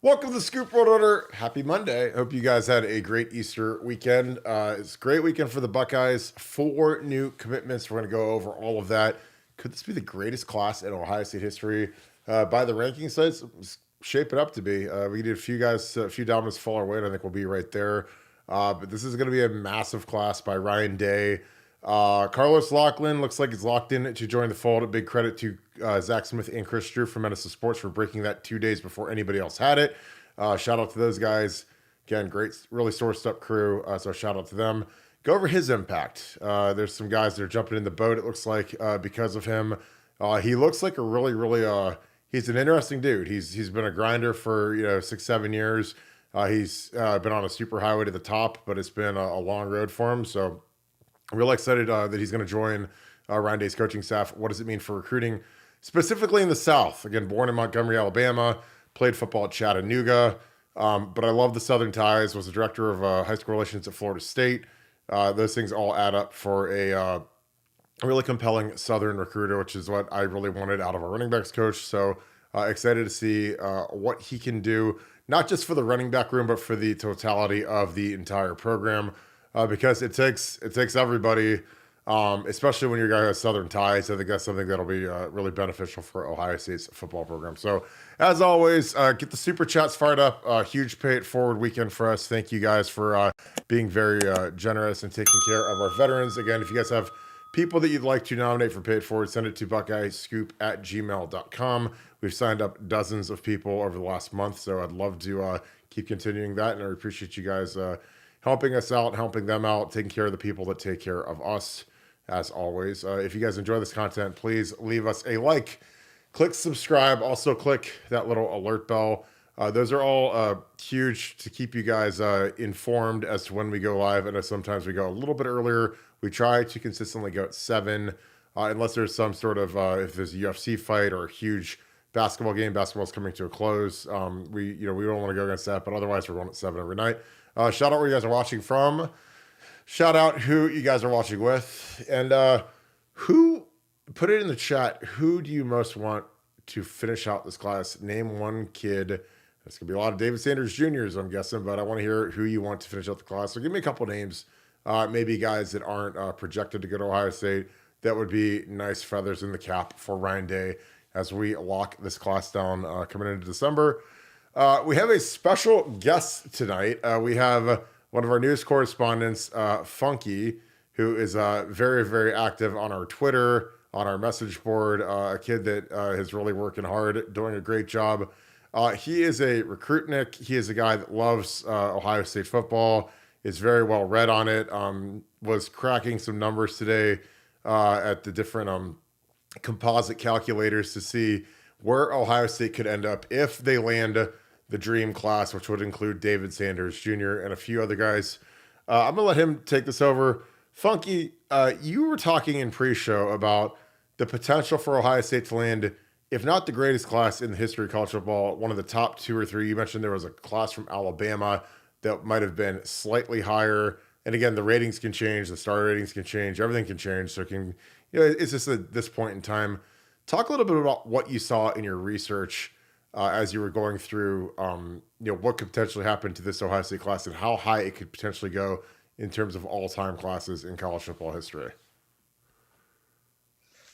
Welcome to the Scoop World Order. Happy Monday. Hope you guys had a great Easter weekend. It's a great weekend for the Buckeyes. 4 new commitments. We're going to go over all of that. Could this be the greatest class in Ohio State history? By the ranking sites, it's shaping up to be. We did a few guys, a few dominoes fall our way, and I think we'll be right there. But this is going to be a massive class by Ryan Day. Carlos Locklyn looks like he's locked in to join the fold. A big credit to Zach Smith and Chris Drew from Medicine Sports for breaking that 2 days before anybody else had it. Shout out to those guys. Again, great, really sourced up crew. So shout out to them. Go over his impact. There's some guys that are jumping in the boat, it looks like, because of him. He looks like a really, he's an interesting dude. He's been a grinder for 6-7 years. He's been on a super highway to the top, but it's been a long road for him. So I'm really excited that he's going to join Ryan Day's coaching staff. What does it mean for recruiting, specifically in the South? Again, born in Montgomery, Alabama, played football at Chattanooga, but I love the Southern ties, was the director of high school relations at Florida State. Those things all add up for a really compelling Southern recruiter, which is what I really wanted out of a running backs coach. So excited to see what he can do, not just for the running back room, but for the totality of the entire program. Because it takes everybody, especially when you're a guy who has Southern ties. I think that's something that'll be really beneficial for Ohio State's football program. So, as always, get the super chats fired up. Huge pay it forward weekend for us. Thank you guys for being very generous and taking care of our veterans. Again, if you guys have people that you'd like to nominate for pay it forward, send it to buckeyescoop@gmail.com. We've signed up dozens of people over the last month, so I'd love to keep continuing that, and I appreciate you guys helping us out, helping them out, taking care of the people that take care of us, as always. If you guys enjoy this content, please leave us a like, click subscribe, also click that little alert bell. Those are all huge to keep you guys informed as to when we go live. And sometimes we go a little bit earlier. We try to consistently go at 7, unless there's some sort of, if there's a UFC fight or a huge basketball game, basketball's coming to a close. We don't want to go against that, but otherwise we're going at 7 every night. Shout out where you guys are watching from. Shout out who you guys are watching with. And who, put it in the chat, who do you most want to finish out this class? Name one kid. There's going to be a lot of David Sanders Juniors, I'm guessing, but I want to hear who you want to finish out the class. So give me a couple names, maybe guys that aren't projected to go to Ohio State. That would be nice feathers in the cap for Ryan Day as we lock this class down coming into December. We have a special guest tonight. We have one of our news correspondents, Funky, who is very, very active on our Twitter, on our message board, a kid that is really working hard, doing a great job. He is a recruitnik. He is a guy that loves Ohio State football, is very well read on it, was cracking some numbers today at the different composite calculators to see where Ohio State could end up if they land the dream class, which would include David Sanders Jr. and a few other guys. I'm going to let him take this over. Funky, you were talking in pre-show about the potential for Ohio State to land, if not the greatest class in the history of college football, one of the top 2 or 3. You mentioned there was a class from Alabama that might have been slightly higher. And again, the ratings can change, the star ratings can change, everything can change. So it's just at this point in time. Talk a little bit about what you saw in your research as you were going through, what could potentially happen to this Ohio State class and how high it could potentially go in terms of all-time classes in college football history.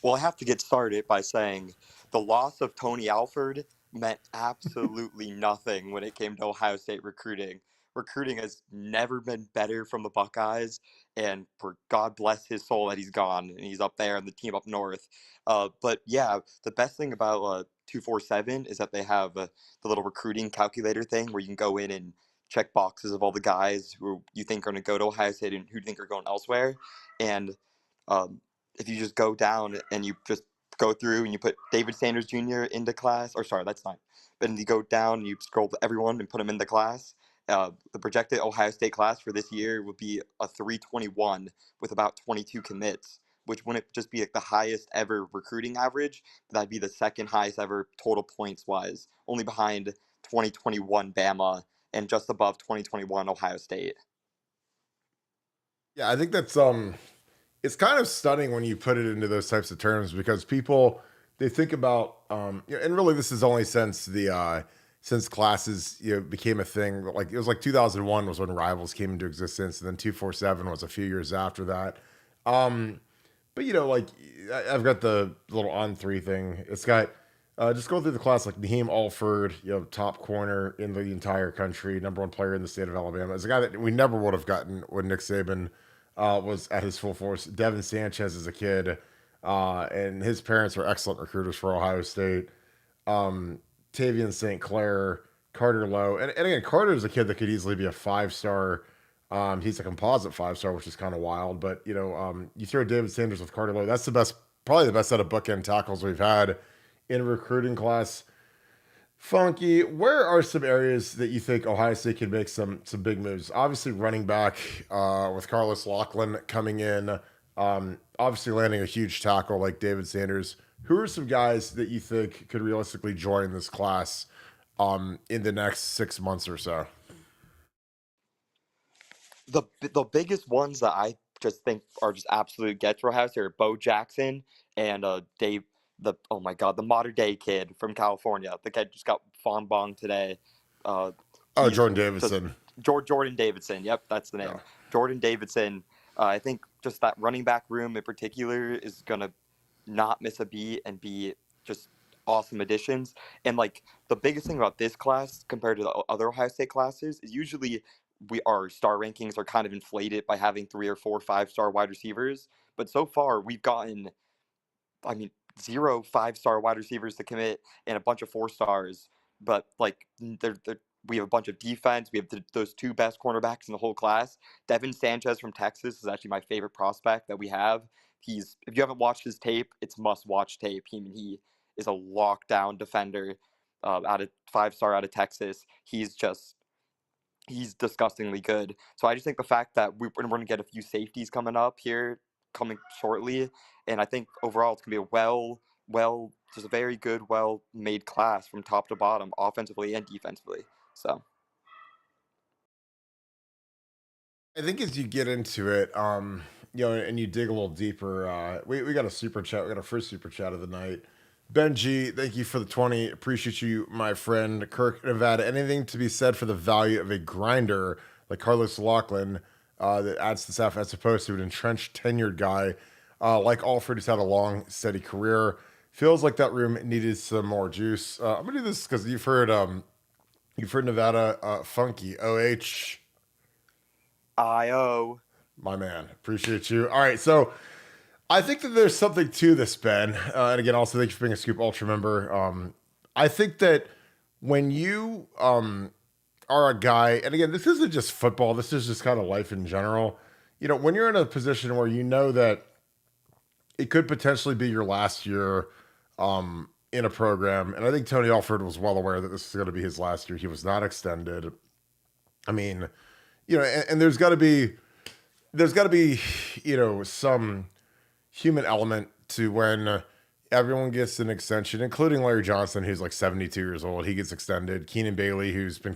Well, I have to get started by saying the loss of Tony Alford meant absolutely nothing when it came to Ohio State recruiting. Recruiting has never been better from the Buckeyes, and for God bless his soul that he's gone and he's up there and the team up north. But yeah, the best thing about 247 is that they have the little recruiting calculator thing where you can go in and check boxes of all the guys who you think are going to go to Ohio State and who you think are going elsewhere. And um, if you just go down and you just go through and you put David Sanders Jr. into class, or sorry, that's not. But then you go down and you scroll to everyone and put them in the class. The projected Ohio State class for this year would be a 321 with about 22 commits, which wouldn't just be like the highest ever recruiting average, but that'd be the second highest ever total points wise, only behind 2021 Bama and just above 2021 Ohio State. Yeah, I think that's it's kind of stunning when you put it into those types of terms because people, they think about and really this is only since since classes became a thing. Like it was like 2001 was when Rivals came into existence, and then 247 was a few years after that. Um, but like I've got the little on three thing. It's got just going through the class like Naheem Alford, top corner in the entire country, number one player in the state of Alabama. It's a guy that we never would have gotten when Nick Saban was at his full force. Devin Sanchez as a kid, and his parents were excellent recruiters for Ohio State. Tavian St. Clair, Carter Lowe, and again, Carter is a kid that could easily be a 5-star. He's a composite 5-star, which is kind of wild. But you throw David Sanders with Carter Lowe, that's probably the best set of bookend tackles we've had in a recruiting class. Funky, where are some areas that you think Ohio State could make some big moves? Obviously, running back with Carlos Locklyn coming in, obviously landing a huge tackle like David Sanders. Who are some guys that you think could realistically join this class in the next 6 months or so? The biggest ones that I just think are just absolute gets for Ohio State are Bo Jackson and Dave. Oh my God, the modern day kid from California. The kid just got Fonbong today. Jordan Davidson. Jordan Davidson. Yep, that's the name. Yeah. Jordan Davidson. I think just that running back room in particular is gonna not miss a beat and be just awesome additions. And like the biggest thing about this class compared to the other Ohio State classes is usually our star rankings are kind of inflated by having 3 or 4 5-star wide receivers. But so far we've gotten, I mean, 0 5-star wide receivers to commit and a bunch of 4-stars. But like we have a bunch of defense. We have those 2 best cornerbacks in the whole class. Devin Sanchez from Texas is actually my favorite prospect that we have. If you haven't watched his tape, it's must-watch tape. He is a lockdown defender out of 5-star out of Texas. He's disgustingly good. So I just think the fact that we're going to get a few safeties coming shortly, and I think overall it's going to be just a very good, well-made class from top to bottom, offensively and defensively. So I think as you get into it, and you dig a little deeper, we got a super chat. We got our first super chat of the night. Benji, thank you for the 20. Appreciate you, my friend. Kirk, Nevada. Anything to be said for the value of a grinder like Carlos Locklyn that adds to the staff as opposed to an entrenched, tenured guy like Alford, who's had a long, steady career? Feels like that room needed some more juice. I'm gonna do this because you've heard Nevada Funky OH. IO. My man, appreciate you. All right, so I think that there's something to this, Ben. And again, also thank you for being a Scoop Ultra member. I think that when you are a guy, and again, this isn't just football, this is just kind of life in general. When you're in a position where you know that it could potentially be your last year in a program, and I think Tony Alford was well aware that this was going to be his last year. He was not extended. I mean, and there's got to be, some human element to when everyone gets an extension, including Larry Johnson, who's like 72 years old. He gets extended. Keenan Bailey, who's been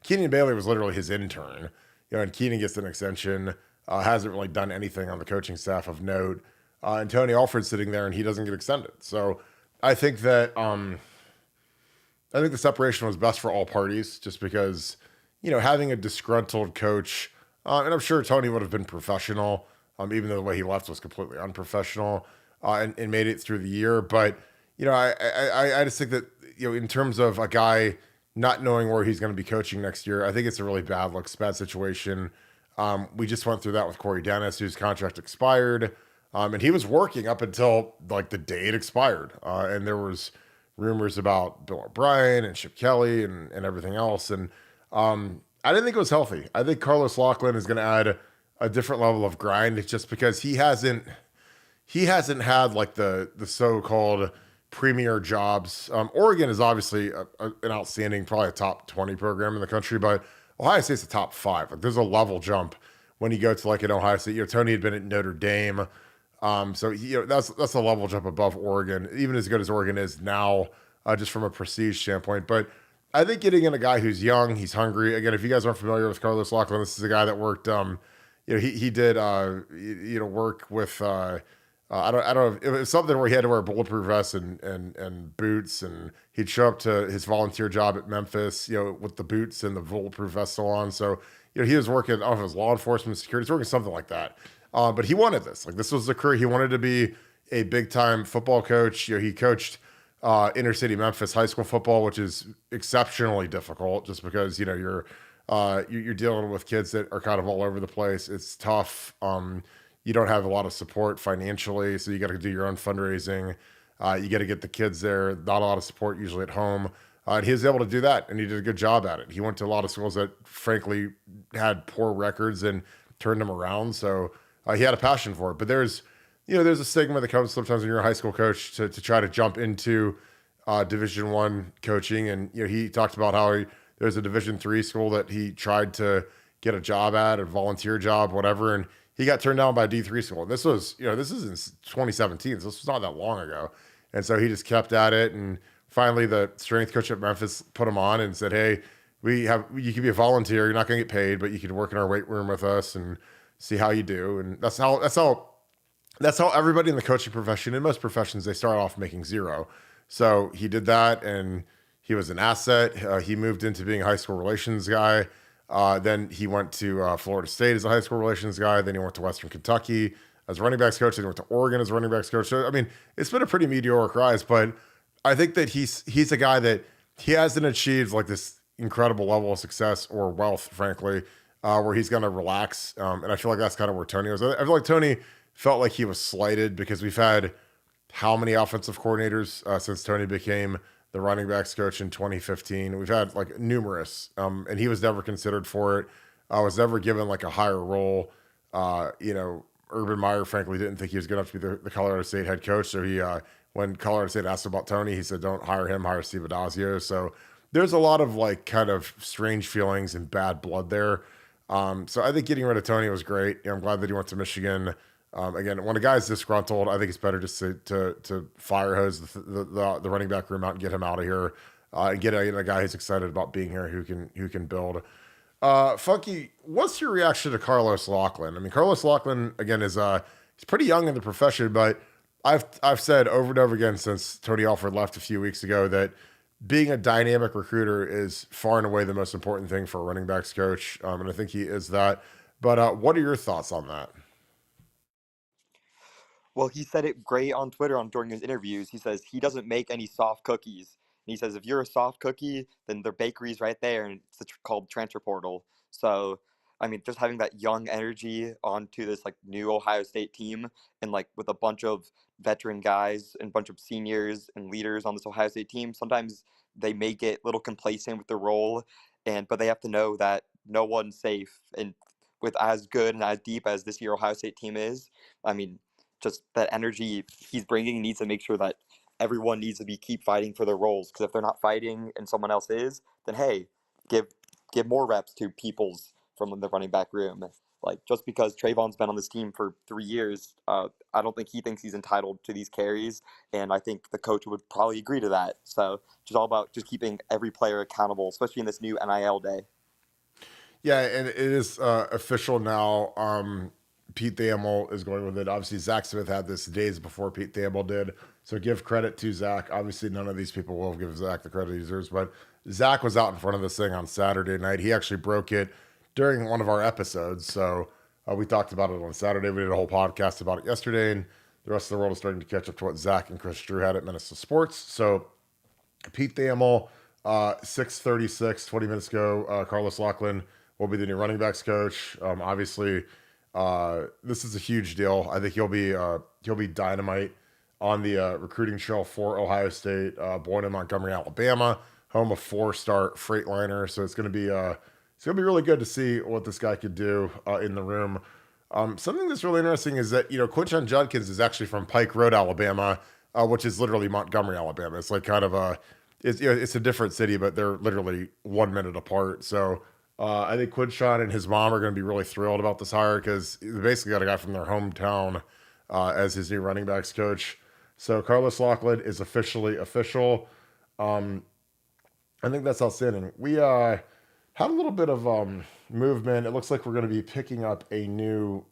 Keenan Bailey was literally his intern, and Keenan gets an extension, hasn't really done anything on the coaching staff of note. And Tony Alford's sitting there and he doesn't get extended. So I think that, the separation was best for all parties just because, having a disgruntled coach, and I'm sure Tony would have been professional, even though the way he left was completely unprofessional, and made it through the year. But, I just think that, in terms of a guy not knowing where he's going to be coaching next year, I think it's a really bad situation. We just went through that with Corey Dennis, whose contract expired. And he was working up until like the day it expired. And there was rumors about Bill O'Brien and Chip Kelly and everything else. And I didn't think it was healthy. I think Carlos Locklyn is going to add a different level of grind just because he hasn't had like the so-called premier jobs. Oregon is obviously an outstanding, probably a top 20 program in the country, but Ohio State's a top 5. Like there's a level jump when you go to like an Ohio State. Tony had been at Notre Dame. So that's a level jump above Oregon, even as good as Oregon is now, just from a prestige standpoint. But I think getting in a guy who's young, he's hungry. Again, if you guys aren't familiar with Carlos Locklyn, this is a guy that worked. He did work with I don't know. It was something where he had to wear a bulletproof vest and boots, and he'd show up to his volunteer job at Memphis, with the boots and the bulletproof vest still on. So, he was working, I don't know if it was law enforcement, security, he's working something like that. But he wanted this. Like, this was the career. He wanted to be a big time football coach. He coached inner city Memphis high school football, which is exceptionally difficult just because, you're dealing with kids that are kind of all over the place. It's tough. You don't have a lot of support financially, so you got to do your own fundraising. You got to get the kids there. Not a lot of support usually at home. And he was able to do that, and he did a good job at it. He went to a lot of schools that, frankly, had poor records and turned them around. So he had a passion for it. But there's a stigma that comes sometimes when you're a high school coach to try to jump into Division One coaching. And he talked about how there's a Division III school that he tried to get a job at, a volunteer job, whatever, and he got turned down by a D3 school. This was, this is in 2017, so this was not that long ago. And so he just kept at it. And finally, the strength coach at Memphis put him on and said, "Hey, you can be a volunteer. You're not going to get paid, but you can work in our weight room with us and see how you do." And that's how everybody in the coaching profession, in most professions, they start off making zero. So he did that, and he was an asset. He moved into being a high school relations guy. Then he went to Florida State as a high school relations guy. Then he went to Western Kentucky as a running backs coach. Then he went to Oregon as a running backs coach. So, I mean, it's been a pretty meteoric rise, but I think that he's a guy that he hasn't achieved like this incredible level of success or wealth, frankly, where he's going to relax. And I feel like that's kind of where Tony was. I feel like Tony felt like he was slighted because we've had how many offensive coordinators since Tony became the running backs coach in 2015. We've had like numerous, and he was never considered for it. Was never given like a higher role. Urban Meyer, frankly, didn't think he was good enough to be the Colorado State head coach. So when Colorado State asked about Tony, he said, "Don't hire him, hire Steve Adazio." So there's a lot of like kind of strange feelings and bad blood there. So I think getting rid of Tony was great. I'm glad that he went to Michigan. Again, when a guy's disgruntled, I think it's better just to fire hose the running back room out and get him out of here, and get a guy who's excited about being here who can build. Funky, what's your reaction to Carlos Locklyn? I mean, Carlos Locklyn again he's pretty young in the profession, but I've said over and over again since Tony Alford left a few weeks ago that being a dynamic recruiter is far and away the most important thing for a running backs coach, and I think he is that. But what are your thoughts on that? Well, he said it great on Twitter during his interviews. He says he doesn't make any soft cookies. And he says if you're a soft cookie, then their bakery's right there, and it's called transfer portal. So, I mean, just having that young energy onto this like new Ohio State team, and like with a bunch of veteran guys and a bunch of seniors and leaders on this Ohio State team, sometimes they may get a little complacent with their role, but they have to know that no one's safe. And with as good and as deep as this year Ohio State team is, I mean, just that energy he's bringing needs to make sure that everyone needs to keep fighting for their roles. Because if they're not fighting and someone else is, then hey, give give more reps to peoples from the running back room. Like just because Trayvon's been on this team for 3 years, I don't think he thinks he's entitled to these carries, and I think the coach would probably agree to that. So just all about just keeping every player accountable, especially in this new NIL day. Yeah, and it is official now. Pete Thamel is going with it. Obviously, Zach Smith had this days before Pete Thamel did. So give credit to Zach. Obviously, none of these people will give Zach the credit he deserves, but Zach was out in front of this thing on Saturday night. He actually broke it during one of our episodes. So we talked about it on Saturday. We did a whole podcast about it yesterday, and the rest of the world is starting to catch up to what Zach and Chris Drew had at Minnesota Sports. So Pete Thamel, 6:36, 20 minutes ago, Carlos Locklyn will be the new running backs coach. Obviously, this is a huge deal. I think he'll be dynamite on the recruiting trail for Ohio State. Born in Montgomery, Alabama, home of 4-star Freightliner. So it's gonna be really good to see what this guy could do in the room. Something that's really interesting is that Quinshon Judkins is actually from Pike Road, Alabama, which is literally Montgomery, Alabama. It's like kind of it's a different city, but they're literally 1 minute apart. So I think Quinshon and his mom are going to be really thrilled about this hire because they basically got a guy from their hometown as his new running backs coach. So Carlos Locklyn is officially official. I think that's outstanding. We had a little bit of movement. It looks like we're going to be picking up a new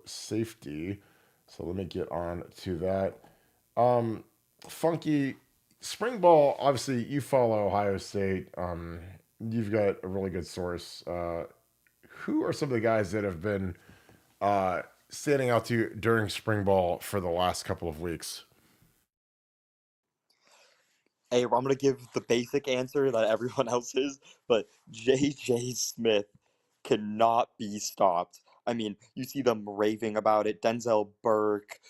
safety. So let me get on to that. Um, Funky spring ball. Obviously, you follow Ohio State. You've got a really good source. Who are some of the guys that have been standing out to you during spring ball for the last couple of weeks? Hey, I'm gonna give the basic answer that everyone else is, but J.J. Smith cannot be stopped. I mean, you see them raving about it. Denzel Burke,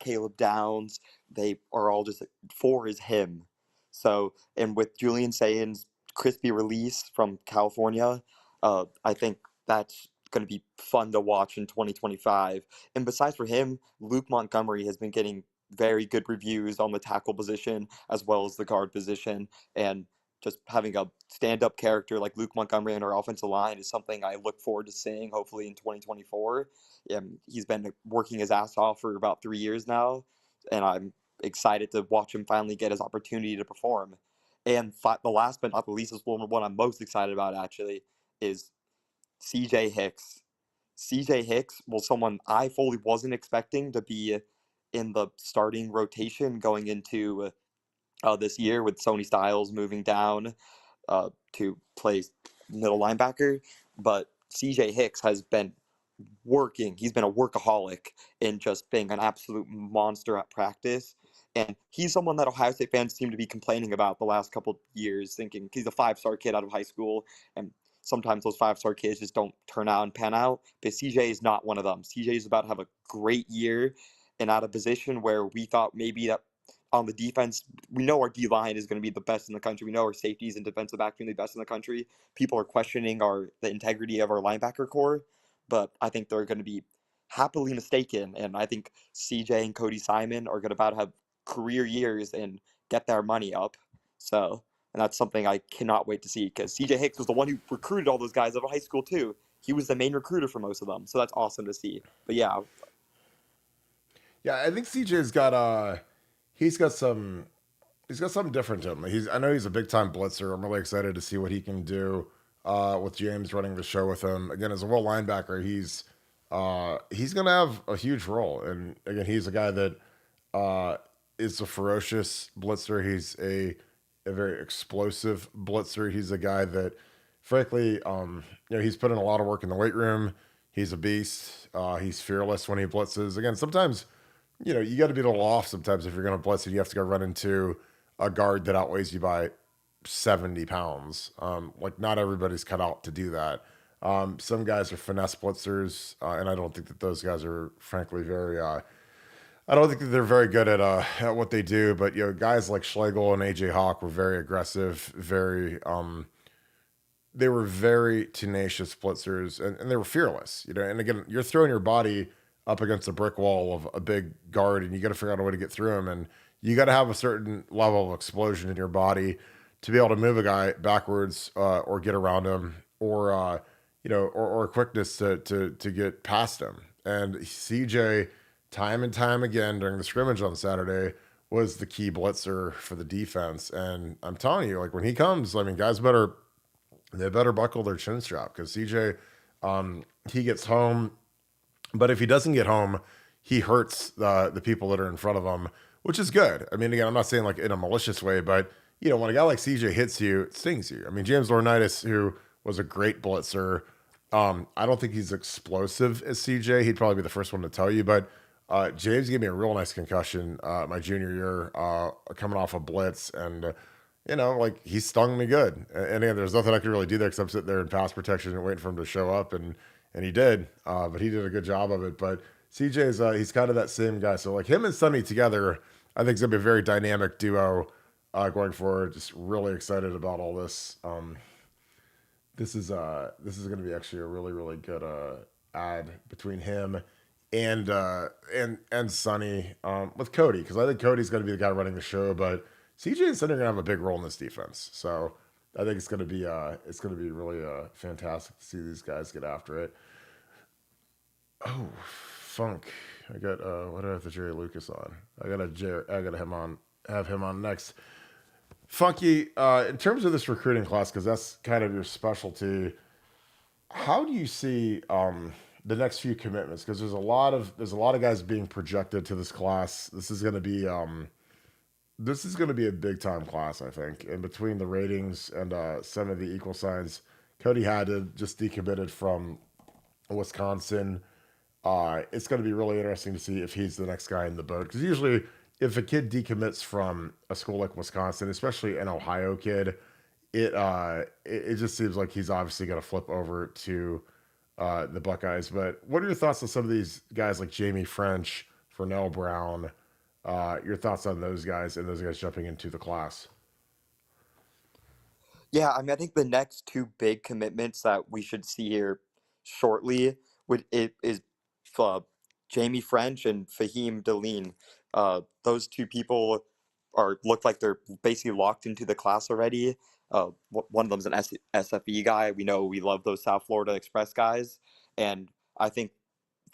Caleb Downs, they are all just for is him. So, and with Julian Sayan's crispy release from California, I think that's going to be fun to watch in 2025. And besides for him, Luke Montgomery has been getting very good reviews on the tackle position as well as the guard position. And just having a stand-up character like Luke Montgomery in our offensive line is something I look forward to seeing hopefully in 2024. He's been working his ass off for about 3 years now, and I'm excited to watch him finally get his opportunity to perform. And the last but not the least is one I'm most excited about actually is CJ Hicks. CJ Hicks was someone I fully wasn't expecting to be in the starting rotation going into this year with Sony Styles moving down to play middle linebacker. But CJ Hicks has been working. He's been a workaholic in just being an absolute monster at practice. And he's someone that Ohio State fans seem to be complaining about the last couple of years, thinking he's a 5-star kid out of high school. And sometimes those 5-star kids just don't turn out and pan out. But CJ is not one of them. CJ is about to have a great year and at a position where we thought maybe that on the defense, we know our D line is going to be the best in the country. We know our safeties and defensive back are going to be the best in the country. People are questioning the integrity of our linebacker core, but I think they're going to be happily mistaken. And I think CJ and Cody Simon are going to about to have career years and get their money up. So, and that's something I cannot wait to see because CJ Hicks was the one who recruited all those guys out of high school too. He was the main recruiter for most of them. So that's awesome to see. But yeah, Yeah, I think CJ's got he's got some he's got something different to him. I know he's a big time blitzer. I'm really excited to see what he can do with James running the show with him. Again, as a world linebacker, he's gonna have a huge role. And again, he's a guy that is a ferocious blitzer. He's a very explosive blitzer. He's a guy that, frankly, he's put in a lot of work in the weight room. He's a beast. He's fearless when he blitzes. Again, sometimes you got to be a little off sometimes if you're going to blitz and you have to go run into a guard that outweighs you by 70 pounds. Like, not everybody's cut out to do that. Some guys are finesse blitzers, and I don't think that those guys are, frankly, I don't think that they're very good at what they do. But guys like Schlegel and AJ Hawk were very aggressive, they were very tenacious blitzers, and they were fearless. And again, you're throwing your body up against a brick wall of a big guard, and you got to figure out a way to get through him. And you got to have a certain level of explosion in your body to be able to move a guy backwards or get around him, or quickness to get past him. And CJ, time and time again during the scrimmage on Saturday, was the key blitzer for the defense. And I'm telling you, like, when he comes, I mean, guys better buckle their chin strap because CJ, he gets home, but if he doesn't get home, he hurts the people that are in front of him, which is good. I mean, again, I'm not saying like in a malicious way, but when a guy like CJ hits you, it stings you. I mean, James Laurinaitis, who was a great blitzer, I don't think he's explosive as CJ. He'd probably be the first one to tell you, but James gave me a real nice concussion my junior year, coming off a blitz, and like, he stung me good. And again, there's nothing I could really do there except sit there in pass protection and waiting for him to show up, and he did. But he did a good job of it. But CJ's he's kind of that same guy. So like him and Sonny together, I think it's gonna be a very dynamic duo going forward. Just really excited about all this. This is gonna be actually a really really good ad between him and Sonny with Cody, because I think Cody's gonna be the guy running the show, but CJ and Sonny are gonna have a big role in this defense. So I think it's gonna be really fantastic to see these guys get after it. Oh, Funk! I got what do I have the Jerry Lucas on? I gotta have him on next. Funky, in terms of this recruiting class, because that's kind of your specialty. How do you see the next few commitments, because there's a lot of guys being projected to this class. This is going to be a big time class, I think. And between the ratings and some of the equal signs, Cody Haddad just decommitted from Wisconsin. It's going to be really interesting to see if he's the next guy in the boat. Because usually, if a kid decommits from a school like Wisconsin, especially an Ohio kid, it just seems like he's obviously going to flip over to the Buckeyes. But what are your thoughts on some of these guys like Jamie French, Fernell Brown? Your thoughts on those guys and those guys jumping into the class? Yeah, I mean, I think the next two big commitments that we should see here shortly would it is uh, Jamie French and Fahim Deline. Those two people are look like they're basically locked into the class already. One of them's an SFE guy. We know we love those South Florida Express guys, and I think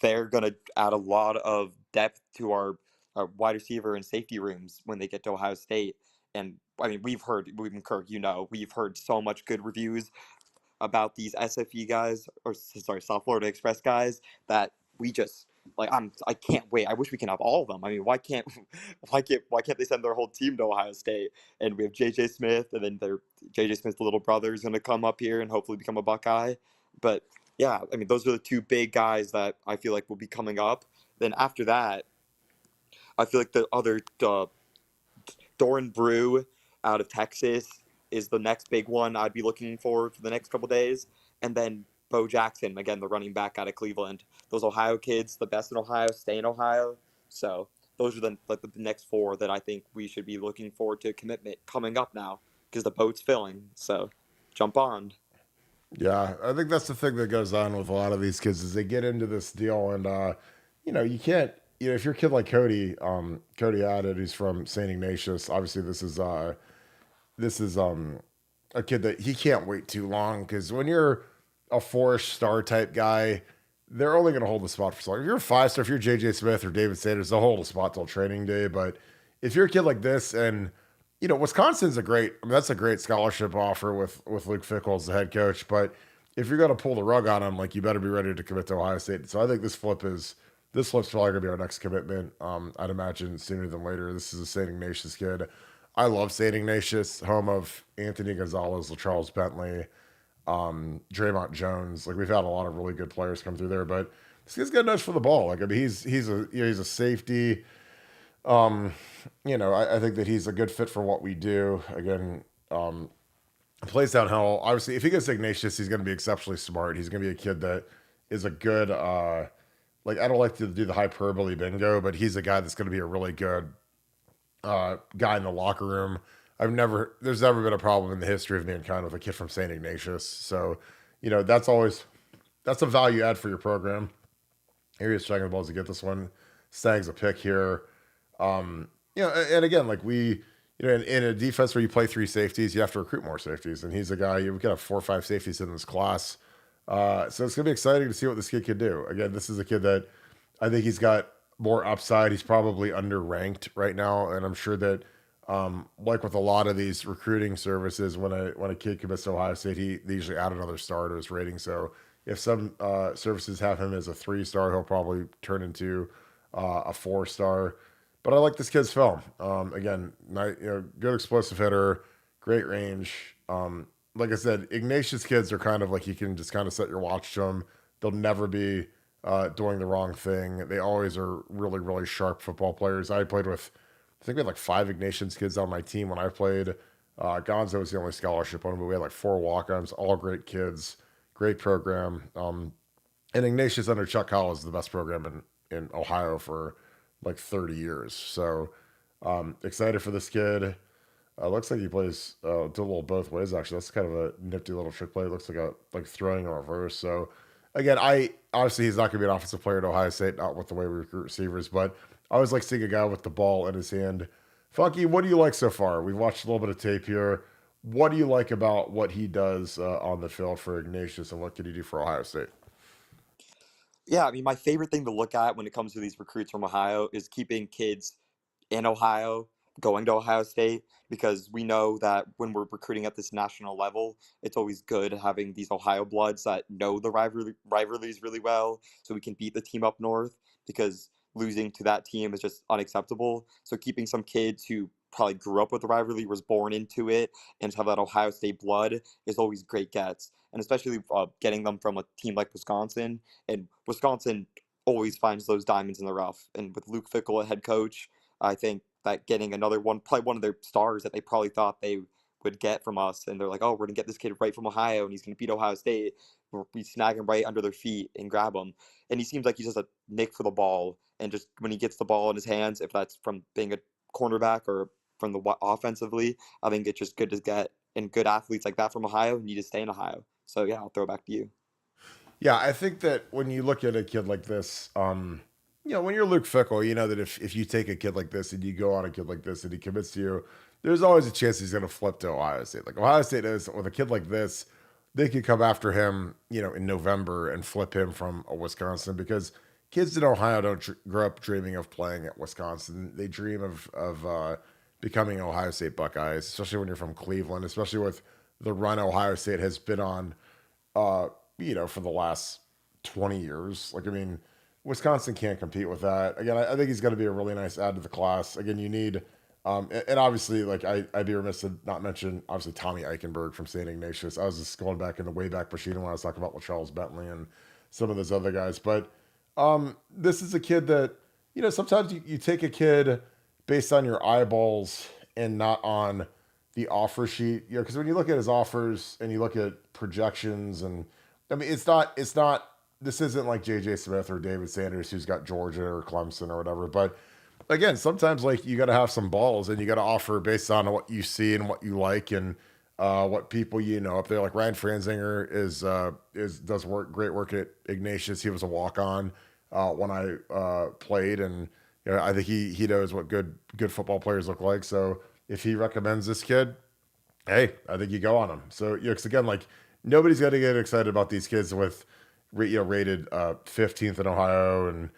they're going to add a lot of depth to our wide receiver and safety rooms when they get to Ohio State. And I mean, Kirk, we've heard so much good reviews about these SFE guys, or sorry, South Florida Express guys, that we just I can't wait. I wish we can have all of them. I mean, why can't they send their whole team to Ohio State? And we have JJ Smith, and then their JJ Smith's little brother is going to come up here and hopefully become a Buckeye. But yeah, I mean, those are the two big guys that I feel like will be coming up. Then after that, I feel like the other Doran Brew out of Texas is the next big one I'd be looking for the next couple days. And then Bo Jackson, again, the running back out of Cleveland. Those Ohio kids, the best in Ohio, stay in Ohio. So those are the next four that I think we should be looking forward to commitment coming up now because the boat's filling. So jump on. Yeah, I think that's the thing that goes on with a lot of these kids is they get into this deal and you can't if you're a kid like Cody Added, who's from St. Ignatius, obviously this is a kid that he can't wait too long because when you're a four-star type guy, they're only going to hold the spot for so long. If you're a five-star, if you're JJ Smith or David Sanders, they'll hold a spot till training day. But if you're a kid like this, and Wisconsin's that's a great scholarship offer with Luke Fickell as the head coach. But if you're going to pull the rug on him, like you better be ready to commit to Ohio State. So I think this flip's probably going to be our next commitment. I'd imagine sooner than later. This is a St. Ignatius kid. I love St. Ignatius, home of Anthony Gonzalez, LaCharles Bentley, Draymond Jones. Like we've had a lot of really good players come through there, but this guy's got a nose for the ball. Like I mean, he's a safety. I think that he's a good fit for what we do. Again, plays downhill. Obviously, if he gets Ignatius, he's going to be exceptionally smart. He's going to be a kid that is a good. Like I don't like to do the hyperbole bingo, but he's a guy that's going to be a really good guy in the locker room. There's never been a problem in the history of mankind with a kid from St. Ignatius. So, that's a value add for your program. Here he is striking the balls to get this one. Stag's a pick here. And again, like in a defense where you play three safeties, you have to recruit more safeties. And he's a guy, we could have 4 or 5 safeties in this class. So it's going to be exciting to see what this kid can do. Again, this is a kid that I think he's got more upside. He's probably underranked right now. And I'm sure that, like with a lot of these recruiting services, when a kid commits to Ohio State, they usually add another star to his rating. So if some services have him as a 3-star, he'll probably turn into a 4-star. But I like this kid's film. Again, good explosive hitter, great range. Like I said, Ignatius kids are kind of like you can just kind of set your watch to them. They'll never be doing the wrong thing. They always are really, really sharp football players. I think we had like 5 Ignatius kids on my team when I played. Gonzo was the only scholarship on, but we had like 4 walk-ons, all great kids, great program. And Ignatius under Chuck Howell is the best program in Ohio for like 30 years. So excited for this kid. Looks like he plays do a little both ways. Actually, that's kind of a nifty little trick play. It looks like throwing in reverse. So again, obviously he's not going to be an offensive player at Ohio State, not with the way we recruit receivers, but I always like seeing a guy with the ball in his hand. Funky, what do you like so far? We've watched a little bit of tape here. What do you like about what he does on the field for Ignatius, and what could he do for Ohio State? Yeah, I mean, my favorite thing to look at when it comes to these recruits from Ohio is keeping kids in Ohio going to Ohio State, because we know that when we're recruiting at this national level, it's always good having these Ohio bloods that know the rivalries really well, so we can beat the team up north, because losing to that team is just unacceptable. So keeping some kids who probably grew up with the rivalry, was born into it, and have that Ohio State blood is always great gets. And especially getting them from a team like Wisconsin. And Wisconsin always finds those diamonds in the rough. And with Luke Fickell, a head coach, I think that getting another one, probably one of their stars that they probably thought they would get from us, and they're like, oh, we're gonna get this kid right from Ohio, and he's gonna beat Ohio State. We snag him right under their feet and grab him, and he seems like he's just a nick for the ball. And just when he gets the ball in his hands, if that's from being a cornerback or from the offensively, I think it's just good to get, and good athletes like that from Ohio need to stay in Ohio. So yeah, I'll throw it back to you. Yeah, I think that when you look at a kid like this, when you're Luke Fickell, you know that if you take a kid like this and you go on a kid like this and he commits to you, there's always a chance he's going to flip to Ohio State. Like Ohio State is, with a kid like this, they could come after him, in November and flip him from a Wisconsin, because kids in Ohio don't grow up dreaming of playing at Wisconsin. They dream of becoming Ohio State Buckeyes, especially when you're from Cleveland, especially with the run Ohio State has been on, for the last 20 years. Like, I mean, Wisconsin can't compete with that. Again, I think he's going to be a really nice add to the class. Again, you need, and obviously, like, I'd be remiss to not mention, obviously, Tommy Eichenberg from St. Ignatius. I was just going back in the Wayback Machine when I was talking about LaCharles Bentley and some of those other guys. But this is a kid that, sometimes you take a kid based on your eyeballs and not on the offer sheet. Because when you look at his offers and you look at projections, and I mean, it's not, this isn't like JJ Smith or David Sanders, who's got Georgia or Clemson or whatever. But again, sometimes, like, you got to have some balls, and you got to offer based on what you see and what you like, and what people up there. Like Ryan Franzinger does great work at Ignatius. He was a walk on when I played, and I think he knows what good football players look like. So if he recommends this kid, hey, I think you go on him. So, 'cause again, like, nobody's got to get excited about these kids with, rated 15th in Ohio and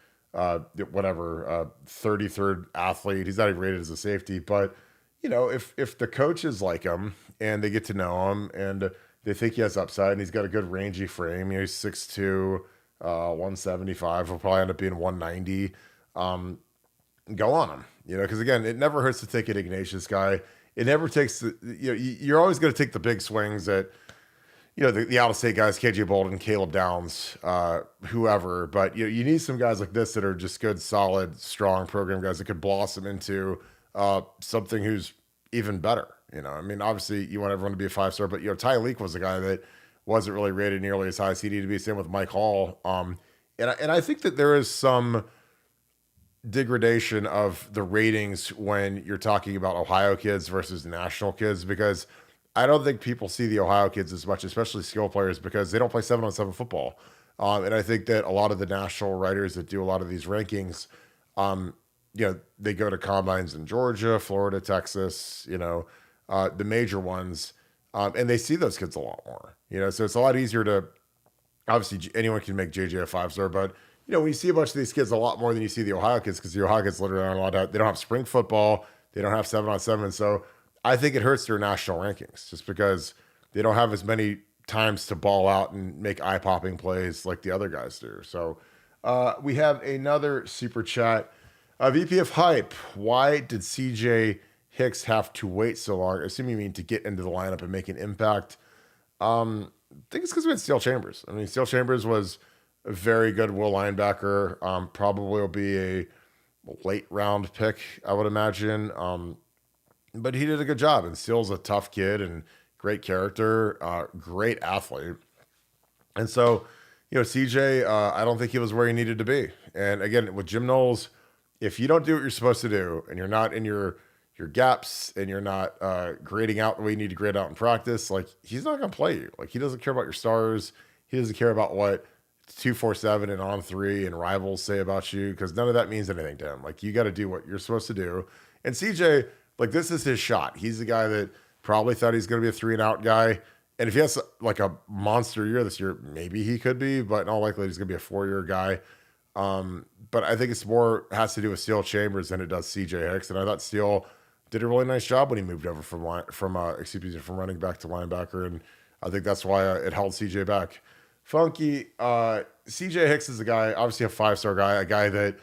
33rd athlete. He's not even rated as a safety, but if the coaches like him and they get to know him and they think he has upside and he's got a good rangy frame, he's 6'2", 175. He'll probably end up being 190. Go on him, because again, it never hurts to take an Ignatius guy. It never takes you're always going to take the big swings at, the out-of-state guys, KJ Bolden, Caleb Downs, whoever. But you need some guys like this that are just good, solid, strong program guys that could blossom into something who's even better. I mean, obviously you want everyone to be a 5-star, but Ty Leak was a guy that wasn't really rated nearly as high as he needed to be. Same with Mike Hall. And I think that there is some degradation of the ratings when you're talking about Ohio kids versus national kids, because I don't think people see the Ohio kids as much, especially skill players, because they don't play 7-on-7 football. And I think that a lot of the national writers that do a lot of these rankings, they go to combines in Georgia, Florida, Texas, the major ones, and they see those kids a lot more. So it's a lot easier to, obviously anyone can make JJ a 5-star, but when you see a bunch of these kids a lot more than you see the Ohio kids, because the Ohio kids literally aren't allowed to, they don't have spring football, they don't have 7-on-7, so I think it hurts their national rankings just because they don't have as many times to ball out and make eye-popping plays like the other guys do. So we have another super chat. VP of Hype, why did CJ Hicks have to wait so long? I assume you mean to get into the lineup and make an impact. I think it's because we had Steel Chambers. I mean, Steel Chambers was a very good will linebacker. Probably will be a late round pick, I would imagine. But he did a good job, and Steele's a tough kid and great character, great athlete. And so, CJ, I don't think he was where he needed to be. And again, with Jim Knowles, if you don't do what you're supposed to do, and you're not in your gaps, and you're not grading out the way you need to grade out in practice, like, he's not going to play you. Like, he doesn't care about your stars. He doesn't care about what 247 and on 3 and rivals say about you, because none of that means anything to him. Like, you got to do what you're supposed to do. And CJ, like, this is his shot. He's the guy that probably thought he's going to be a 3-and-out guy. And if he has like a monster year this year, maybe he could be, but in all likelihood, he's going to be a 4-year guy. But I think it's more has to do with Steel Chambers than it does CJ Hicks. And I thought Steel did a really nice job when he moved over from running back to linebacker, and I think that's why it held CJ back. Funky, CJ Hicks is a guy, obviously a 5-star guy, a guy that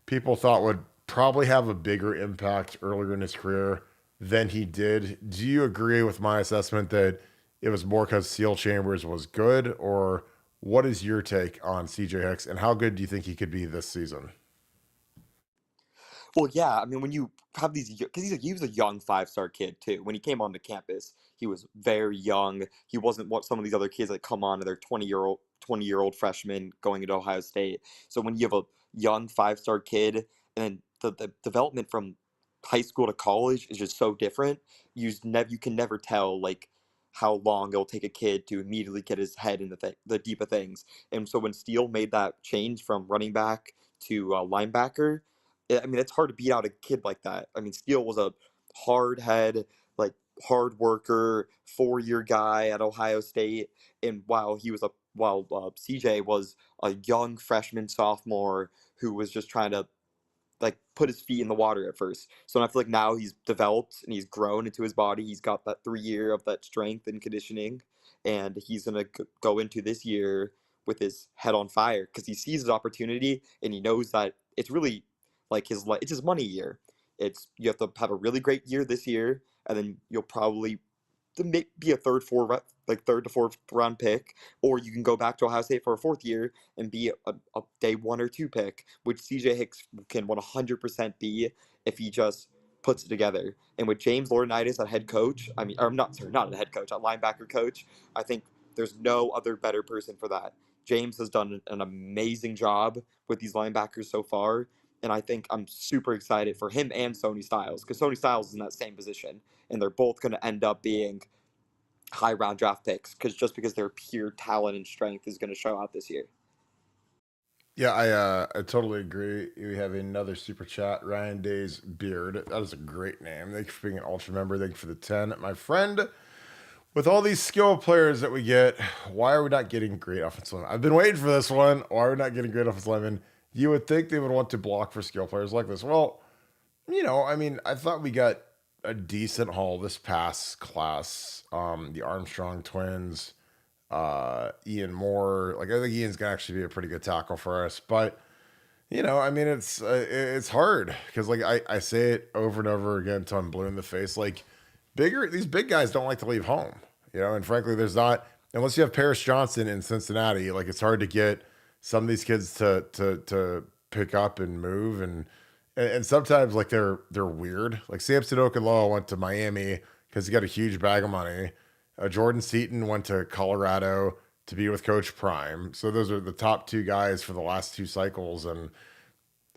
people thought would probably have a bigger impact earlier in his career than he did. Do you agree with my assessment that it was more because Seal Chambers was good, or what is your take on CJ Hicks, and how good do you think he could be this season? Well, yeah, I mean, when you have these, because he was a young 5-star kid too. When he came onto campus, he was very young. He wasn't what some of these other kids that come on to their 20-year-old freshmen going into Ohio State. So when you have a young 5-star kid, and the development from high school to college is just so different. You can never tell like how long it'll take a kid to immediately get his head in the deep of things. And so when Steele made that change from running back to linebacker, I mean, it's hard to beat out a kid like that. I mean, Steele was a hard head, like hard worker, 4-year guy at Ohio State, and while CJ was a young freshman sophomore who was just trying to like put his feet in the water at first. So I feel like now he's developed and he's grown into his body. He's got that 3 year of that strength and conditioning, and he's gonna go into this year with his head on fire because he sees his opportunity and he knows that it's really like it's his money year. It's you have to have a really great year this year, and then you'll probably be a third to fourth round pick, or you can go back to Ohio State for a 4th year and be a day 1 or 2 pick, which CJ Hicks can 100% be if he just puts it together. And with James Laurinaitis at head coach, I mean, or not, sorry, not a head coach, a linebacker coach, I think there's no other better person for that. James has done an amazing job with these linebackers so far, and I think I'm super excited for him and Sony Styles because Sony Styles is in that same position, and they're both going to end up being high round draft picks because their pure talent and strength is going to show out this year. Yeah, I totally agree. We have another super chat. Ryan Day's Beard. That is a great name. Thank you for being an ultra member. Thank you for the 10. My friend, with all these skill players that we get, why are we not getting great offensive linemen? I've been waiting for this one. Why are we not getting great offensive linemen? You would think they would want to block for skill players like this. Well, I mean, I thought we got a decent haul this past class. The Armstrong twins, Ian Moore. Like I think Ian's gonna actually be a pretty good tackle for us. But I mean, it's hard because like I say it over and over again until I'm blue in the face. Like these big guys don't like to leave home. And frankly, there's not unless you have Paris Johnson in Cincinnati. Like it's hard to get some of these kids to pick up and move and sometimes like they're weird. Like Samson Okunlola went to Miami because he got a huge bag of money. Jordan Seaton went to Colorado to be with Coach Prime. So those are the top 2 guys for the last 2 cycles. And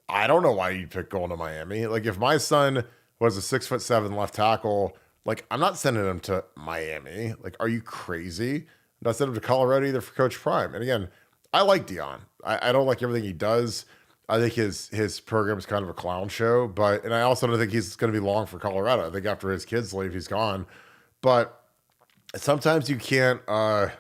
I don't know why you'd pick going to Miami. Like if my son was a 6'7" left tackle, like I'm not sending him to Miami. Like, are you crazy? I'm not sending him to Colorado either for Coach Prime. And again, I like Dion. I don't like everything he does. I think his program is kind of a clown show, and I also don't think he's going to be long for Colorado. I think after his kids leave, he's gone. But sometimes you can't out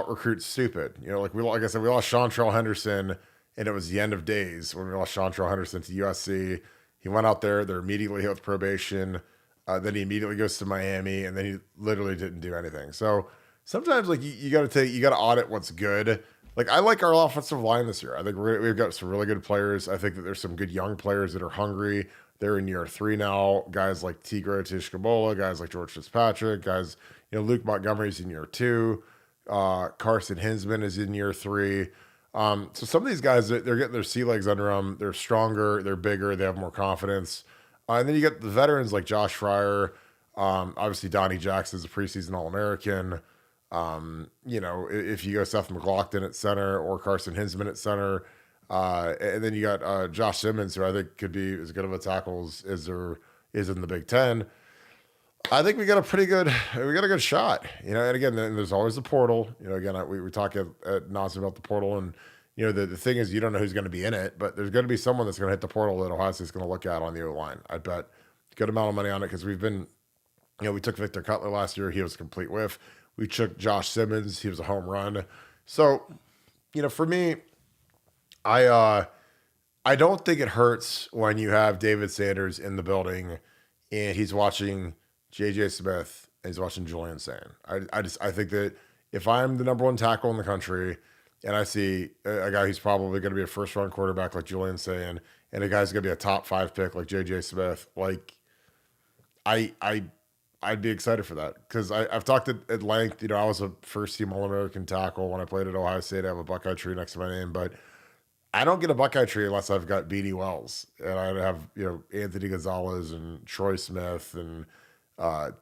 recruit stupid. Like I said, we lost Chantrell Henderson, and it was the end of days when we lost Chantrell Henderson to USC. He went out there; they're immediately hit with probation. Then he immediately goes to Miami, and then he literally didn't do anything. So sometimes, like you got to audit what's good. Like I like our offensive line this year. I think we've got some really good players. I think that there's some good young players that are hungry. They're in year 3 now. Guys like Tigro Tishkabola, guys like George Fitzpatrick, guys, Luke Montgomery's in year 2. Carson Hinsman is in year 3. So some of these guys, they're getting their sea legs under them. They're stronger. They're bigger. They have more confidence. And then you get the veterans like Josh Fryer. Obviously, Donnie Jackson's a preseason All-American. If you go Seth McLaughlin at center or Carson Hinsman at center, and then you got Josh Simmons, who I think could be as good of a tackle as there is in the Big Ten. I think we got a good shot, and again, then there's always the portal. Again, we talk at nauseam about the portal, and the thing is you don't know who's going to be in it, but there's going to be someone that's going to hit the portal that Ohio State's going to look at on the O-line. I bet a good amount of money on it because we've been, we took Victor Cutler last year. He was a complete whiff. We took Josh Simmons. He was a home run. So, for me, I don't think it hurts when you have David Sanders in the building, and he's watching J.J. Smith and he's watching Julian Sain. I think that if I'm the number one tackle in the country and I see a guy who's probably going to be a first round quarterback like Julian Sain and a guy's going to be a top 5 pick like J.J. Smith, like I I'd be excited for that because I've talked at length. I was a first team All American tackle when I played at Ohio State. I have a Buckeye tree next to my name, but I don't get a Buckeye tree unless I've got B.D. Wells and I have Anthony Gonzalez and Troy Smith and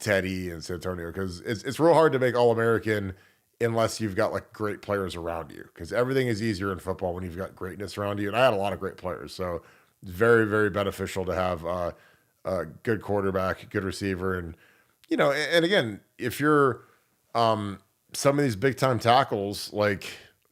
Teddy and Santonio because it's real hard to make All American unless you've got like great players around you because everything is easier in football when you've got greatness around you. And I had a lot of great players, so it's very very beneficial to have a good quarterback, good receiver, and and again, if you're some of these big time tackles, like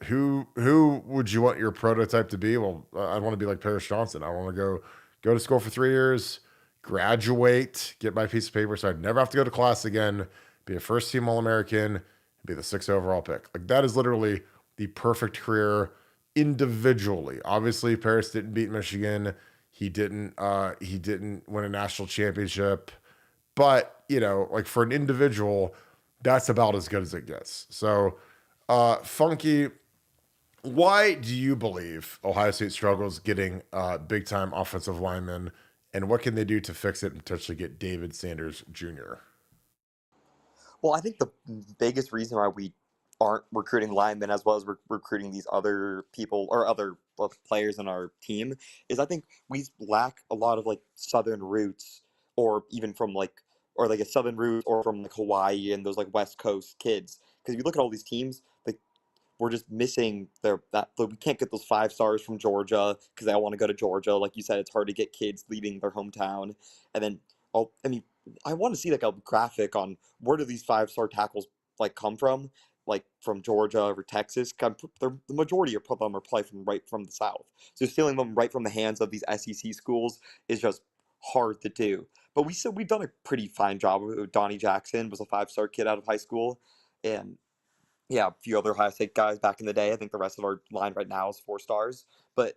who would you want your prototype to be? Well, I want to be like Paris Johnson. I want to go to school for 3 years, graduate, get my piece of paper, so I'd never have to go to class again, be a first team All American, be the 6th overall pick. Like that is literally the perfect career individually. Obviously, Paris didn't beat Michigan. He didn't win a national championship. But, like for an individual, that's about as good as it gets. So, Funky, why do you believe Ohio State struggles getting big time offensive linemen, and what can they do to fix it and potentially get David Sanders Jr.? Well, I think the biggest reason why we aren't recruiting linemen as well as recruiting these other people or other players in our team is I think we lack a lot of like southern roots or even from like or like a southern root or from like Hawaii and those like West Coast kids. Because if you look at all these teams, like we're just missing we can't get those 5 stars from Georgia because they all want to go to Georgia. Like you said, it's hard to get kids leaving their hometown. And then I want to see like a graphic on where do these 5-star tackles like come from, like from Georgia or Texas. The majority of them are probably from right from the South. So stealing them right from the hands of these SEC schools is just hard to do. But we've done a pretty fine job. Donnie Jackson was a 5-star kid out of high school, and yeah, a few other Ohio State guys back in the day. I think the rest of our line right now is 4 stars, but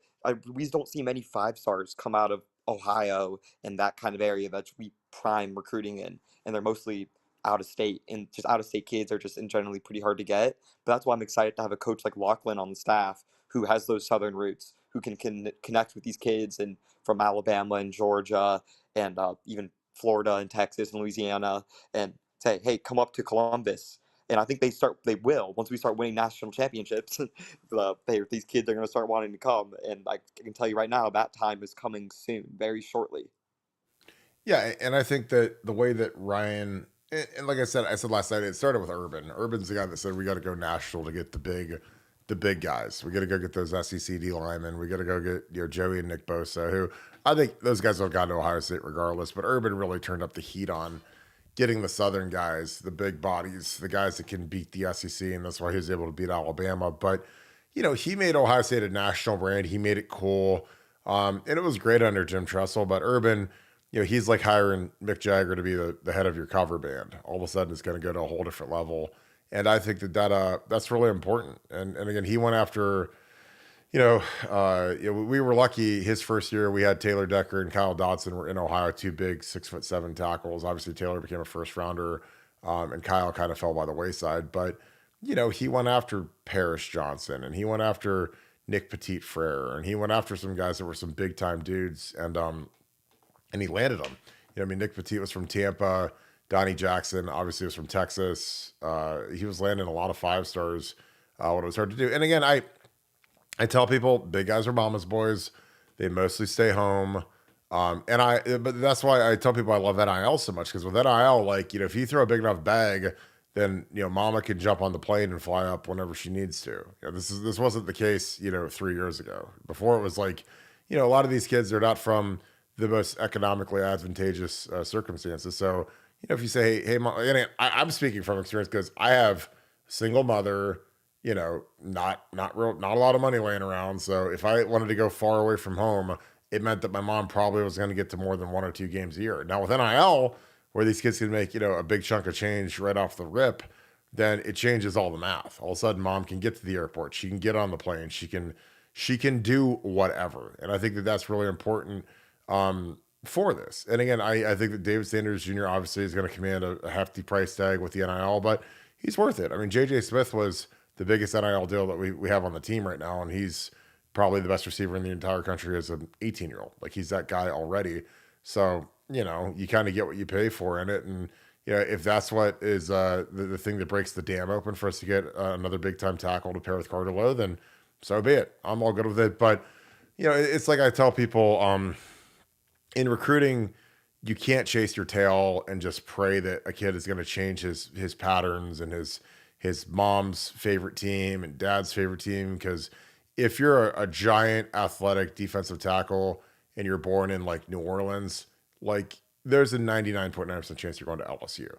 we just don't see many 5 stars come out of Ohio and that kind of area that we prime recruiting in, and they're mostly out of state. And just out of state kids are just in generally pretty hard to get. But that's why I'm excited to have a coach like Locklyn on the staff who has those southern roots, who can connect with these kids and from Alabama and Georgia and even Florida and Texas and Louisiana, and say, hey, come up to Columbus. And I think they will once we start winning national championships. These kids are going to start wanting to come, and I can tell you right now that time is coming soon, very shortly. Yeah, and I think that the way that Ryan and like I said last night, it started with Urban. Urban's the guy that said we got to go national to get the big guys. We got to go get those SEC D linemen. We got to go get Joey and Nick Bosa, who I think those guys would have gone to Ohio State regardless. But Urban really turned up the heat on getting the Southern guys, the big bodies, the guys that can beat the SEC, and that's why he was able to beat Alabama. But he made Ohio State a national brand. He made it cool, and it was great under Jim Tressel. But Urban, he's like hiring Mick Jagger to be the head of your cover band. All of a sudden, it's going to go to a whole different level, and I think that's really important. And again, he went after. We were lucky his first year. We had Taylor Decker and Kyle Dodson were in Ohio, 2 big 6'7" tackles. Obviously, Taylor became a first rounder, and Kyle kind of fell by the wayside. But he went after Paris Johnson, and he went after Nick Petit Frere, and he went after some guys that were some big time dudes, and he landed them. Nick Petit was from Tampa. Donnie Jackson obviously was from Texas. He was landing a lot of 5-stars when it was hard to do. And again, I tell people big guys are mama's boys. They mostly stay home. But that's why I tell people I love NIL so much, because with NIL, like, if you throw a big enough bag, then, mama can jump on the plane and fly up whenever she needs to. This wasn't the case, 3 years ago. Before it was like, a lot of these kids are not from the most economically advantageous circumstances. So, if you say, hey, mom, and I'm speaking from experience because I have a single mother, not a lot of money laying around. So if I wanted to go far away from home, it meant that my mom probably was going to get to more than 1 or 2 games a year. Now with NIL, where these kids can make, a big chunk of change right off the rip, then it changes all the math. All of a sudden, mom can get to the airport. She can get on the plane. She can do whatever. And I think that that's really important. for this. And again, I think that David Sanders Jr. obviously is going to command a hefty price tag with the NIL, but he's worth it. I mean, JJ Smith was the biggest NIL deal that we have on the team right now, and he's probably the best receiver in the entire country as an 18-year-old. Like, he's that guy already. So, you kind of get what you pay for in it. And, if that's what is the thing that breaks the dam open for us to get another big-time tackle to pair with Carter Lowe, then so be it. I'm all good with it. But, it's like I tell people, in recruiting, you can't chase your tail and just pray that a kid is going to change his patterns and his mom's favorite team and dad's favorite team. Because if you're a giant athletic defensive tackle and you're born in like New Orleans, like there's a 99.9% chance you're going to LSU.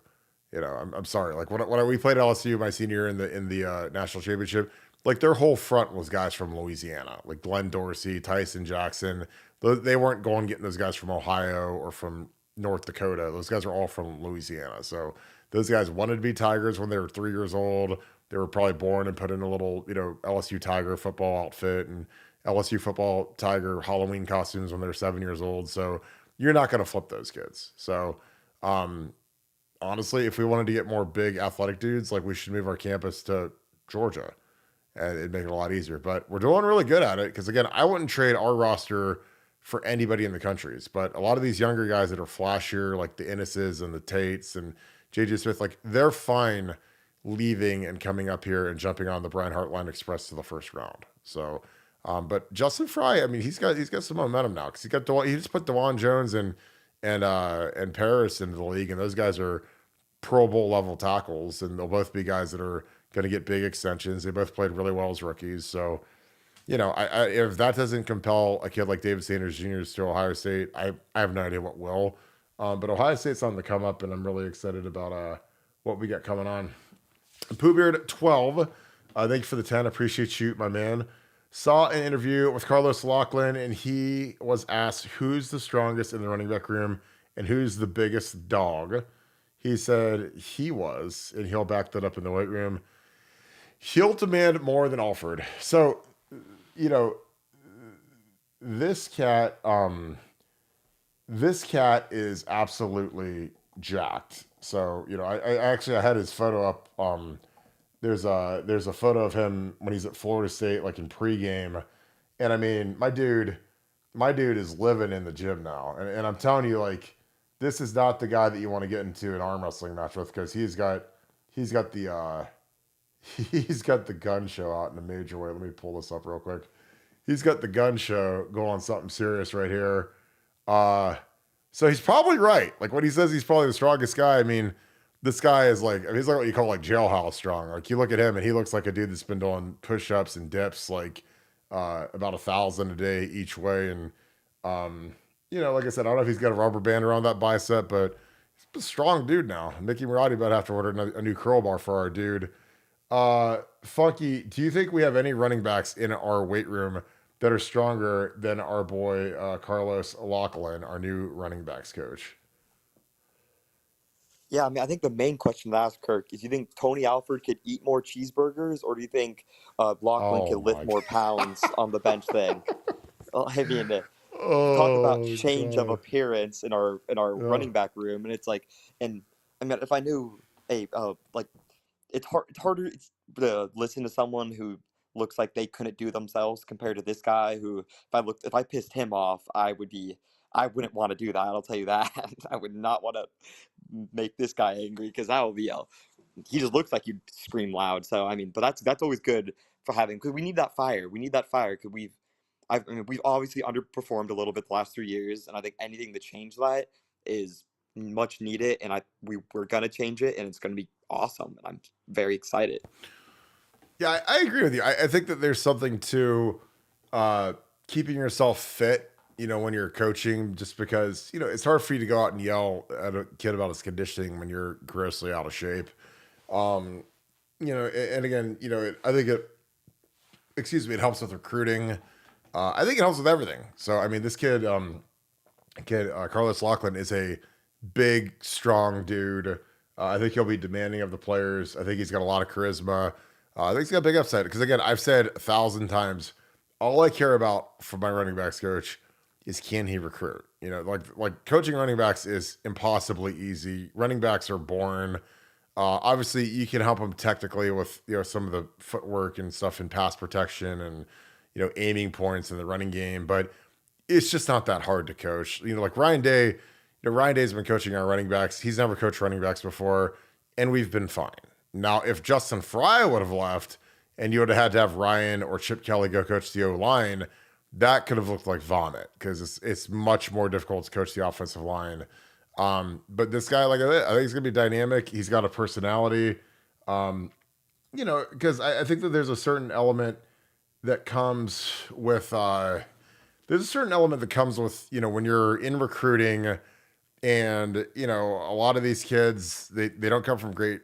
I'm sorry. Like when we played LSU my senior year in the national championship, like their whole front was guys from Louisiana, like Glenn Dorsey, Tyson Jackson. They weren't going getting those guys from Ohio or from North Dakota. Those guys are all from Louisiana. So those guys wanted to be Tigers when they were 3 years old. They were probably born and put in a little, LSU Tiger football outfit and LSU football Tiger Halloween costumes when they were 7 years old. So you're not going to flip those kids. So honestly, if we wanted to get more big athletic dudes, like we should move our campus to Georgia and it'd make it a lot easier. But we're doing really good at it because, again, I wouldn't trade our roster for anybody in the countries. But a lot of these younger guys that are flashier, like the Innises and the Tates and JJ Smith, like they're fine leaving and coming up here and jumping on the Brian Hartline Express to the first round. So, but Justin Fry, I mean, he's got some momentum now because he just put DeJuan Jones and Paris into the league, and those guys are Pro Bowl level tackles, and they'll both be guys that are going to get big extensions. They both played really well as rookies, so. If that doesn't compel a kid like David Sanders Jr. to Ohio State, I have no idea what will. But Ohio State's on the come up, and I'm really excited about what we got coming on. Poohbeard 12, thank you for the 10. Appreciate you, my man. Saw an interview with Carlos Locklyn, and he was asked who's the strongest in the running back room and who's the biggest dog. He said he was, and he'll back that up in the weight room. He'll demand more than Alford. So, this cat is absolutely jacked. So, I had his photo up. There's a photo of him when he's at Florida State, like in pregame. And I mean, my dude is living in the gym now. And I'm telling you, like, this is not the guy that you want to get into an arm wrestling match with, because he's got the gun show out in a major way. Let me pull this up real quick. He's got the gun show going something serious right here. So he's probably right. Like when he says he's probably the strongest guy, I mean, this guy is like, he's like what you call like jailhouse strong. Like you look at him and he looks like a dude that's been doing push-ups and dips, like about 1,000 a day each way. And, like I said, I don't know if he's got a rubber band around that bicep, but he's a strong dude now. Mickey Marotti about to have to order a new curl bar for our dude. Funky, do you think we have any running backs in our weight room that are stronger than our boy Carlos Locklyn, our new running backs coach? Yeah, I mean, I think the main question to ask, Kirk, is: you think Tony Alford could eat more cheeseburgers, or do you think Locklyn could lift more pounds on the bench thing? Well, I mean, talk about change of appearance in our running back room, and it's like, and I mean, if I knew it's harder to listen to someone who looks like they couldn't do themselves compared to this guy who, if I pissed him off, I wouldn't want to do that. I'll tell you that. I would not want to make this guy angry, because that will be he just looks like you'd scream loud. So I mean, but that's always good for having, because we need that fire. We need that fire because we've obviously underperformed a little bit the last 3 years, and I think anything to change that is much needed, and we're gonna change it, and it's gonna be awesome, and I'm very excited. Yeah, I agree with you. I think that there's something to keeping yourself fit, when you're coaching, just because, it's hard for you to go out and yell at a kid about his conditioning when you're grossly out of shape. And again, I think it helps with recruiting. I think it helps with everything. So, I mean, this kid, Carlos Locklyn, is a big, strong dude. I think he'll be demanding of the players. I think he's got a lot of charisma. I think he's got a big upside. Because, again, I've said 1,000 times, all I care about from my running backs coach is, can he recruit? Like coaching running backs is impossibly easy. Running backs are born. Obviously, you can help them technically with some of the footwork and stuff in pass protection and aiming points in the running game, but it's just not that hard to coach. Like Ryan Day. Ryan Day's been coaching our running backs. He's never coached running backs before, and we've been fine. Now, if Justin Fry would have left and you would have had to have Ryan or Chip Kelly go coach the O-line, that could have looked like vomit because it's much more difficult to coach the offensive line. But this guy, like I think he's going to be dynamic. He's got a personality, because I think that there's a certain element that comes with, when you're in recruiting and, a lot of these kids, they don't come from great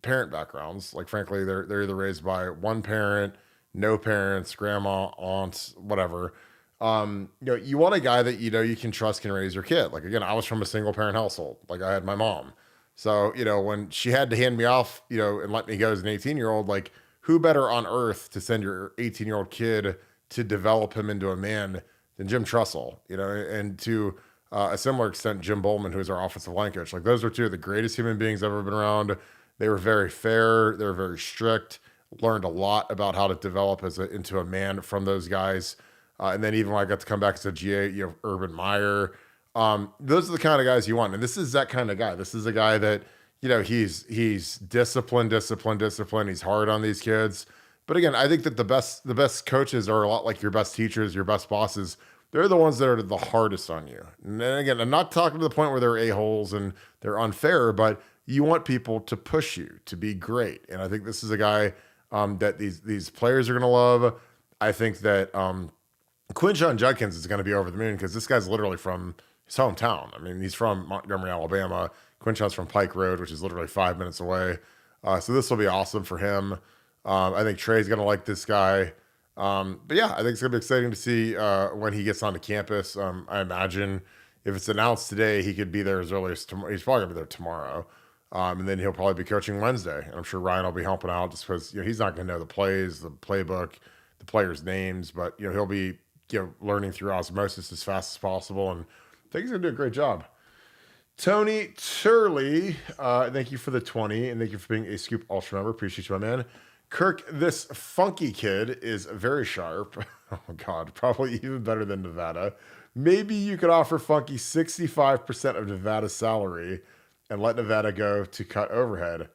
parent backgrounds. Like, frankly, they're either raised by one parent, no parents, grandma, aunts, whatever. You want a guy that, you can trust can raise your kid. Like, again, I was from a single parent household. Like, I had my mom. So, when she had to hand me off, and let me go as an 18-year-old, like, who better on earth to send your 18-year-old kid to develop him into a man than Jim Trussell, and to a similar extent, Jim Bowman, who is our offensive line coach. Like, those are two of the greatest human beings I've ever been around. They were very fair. They were very strict. Learned a lot about how to develop into a man from those guys. And then even when I got to come back as a GA, Urban Meyer. Those are the kind of guys you want. And this is that kind of guy. This is a guy that, he's disciplined. He's hard on these kids. But again, I think that the best coaches are a lot like your best teachers, your best bosses. They're the ones that are the hardest on you. And then again, I'm not talking to the point where they're a-holes and they're unfair, but you want people to push you to be great. And I think this is a guy that these players are going to love. I think that Quinshon Judkins is going to be over the moon because this guy's literally from his hometown. I mean, he's from Montgomery, Alabama. Quinshon's from Pike Road, which is literally 5 minutes away. So this will be awesome for him. I think Trey's going to like this guy. But yeah, I think it's going to be exciting to see when he gets onto campus. I imagine if it's announced today, he could be there as early as tomorrow. He's probably going to be there tomorrow. And then he'll probably be coaching Wednesday. And I'm sure Ryan will be helping out just because he's not going to know the plays, the playbook, the players' names, but he'll be learning through osmosis as fast as possible. And I think he's going to do a great job. Tony Turley, thank you for the 20, and thank you for being a Scoop Ultra member. Appreciate you, my man. Kirk, this funky kid is very sharp. Oh, God, probably even better than Nevada. Maybe you could offer Funky 65% of Nevada's salary and let Nevada go to cut overhead.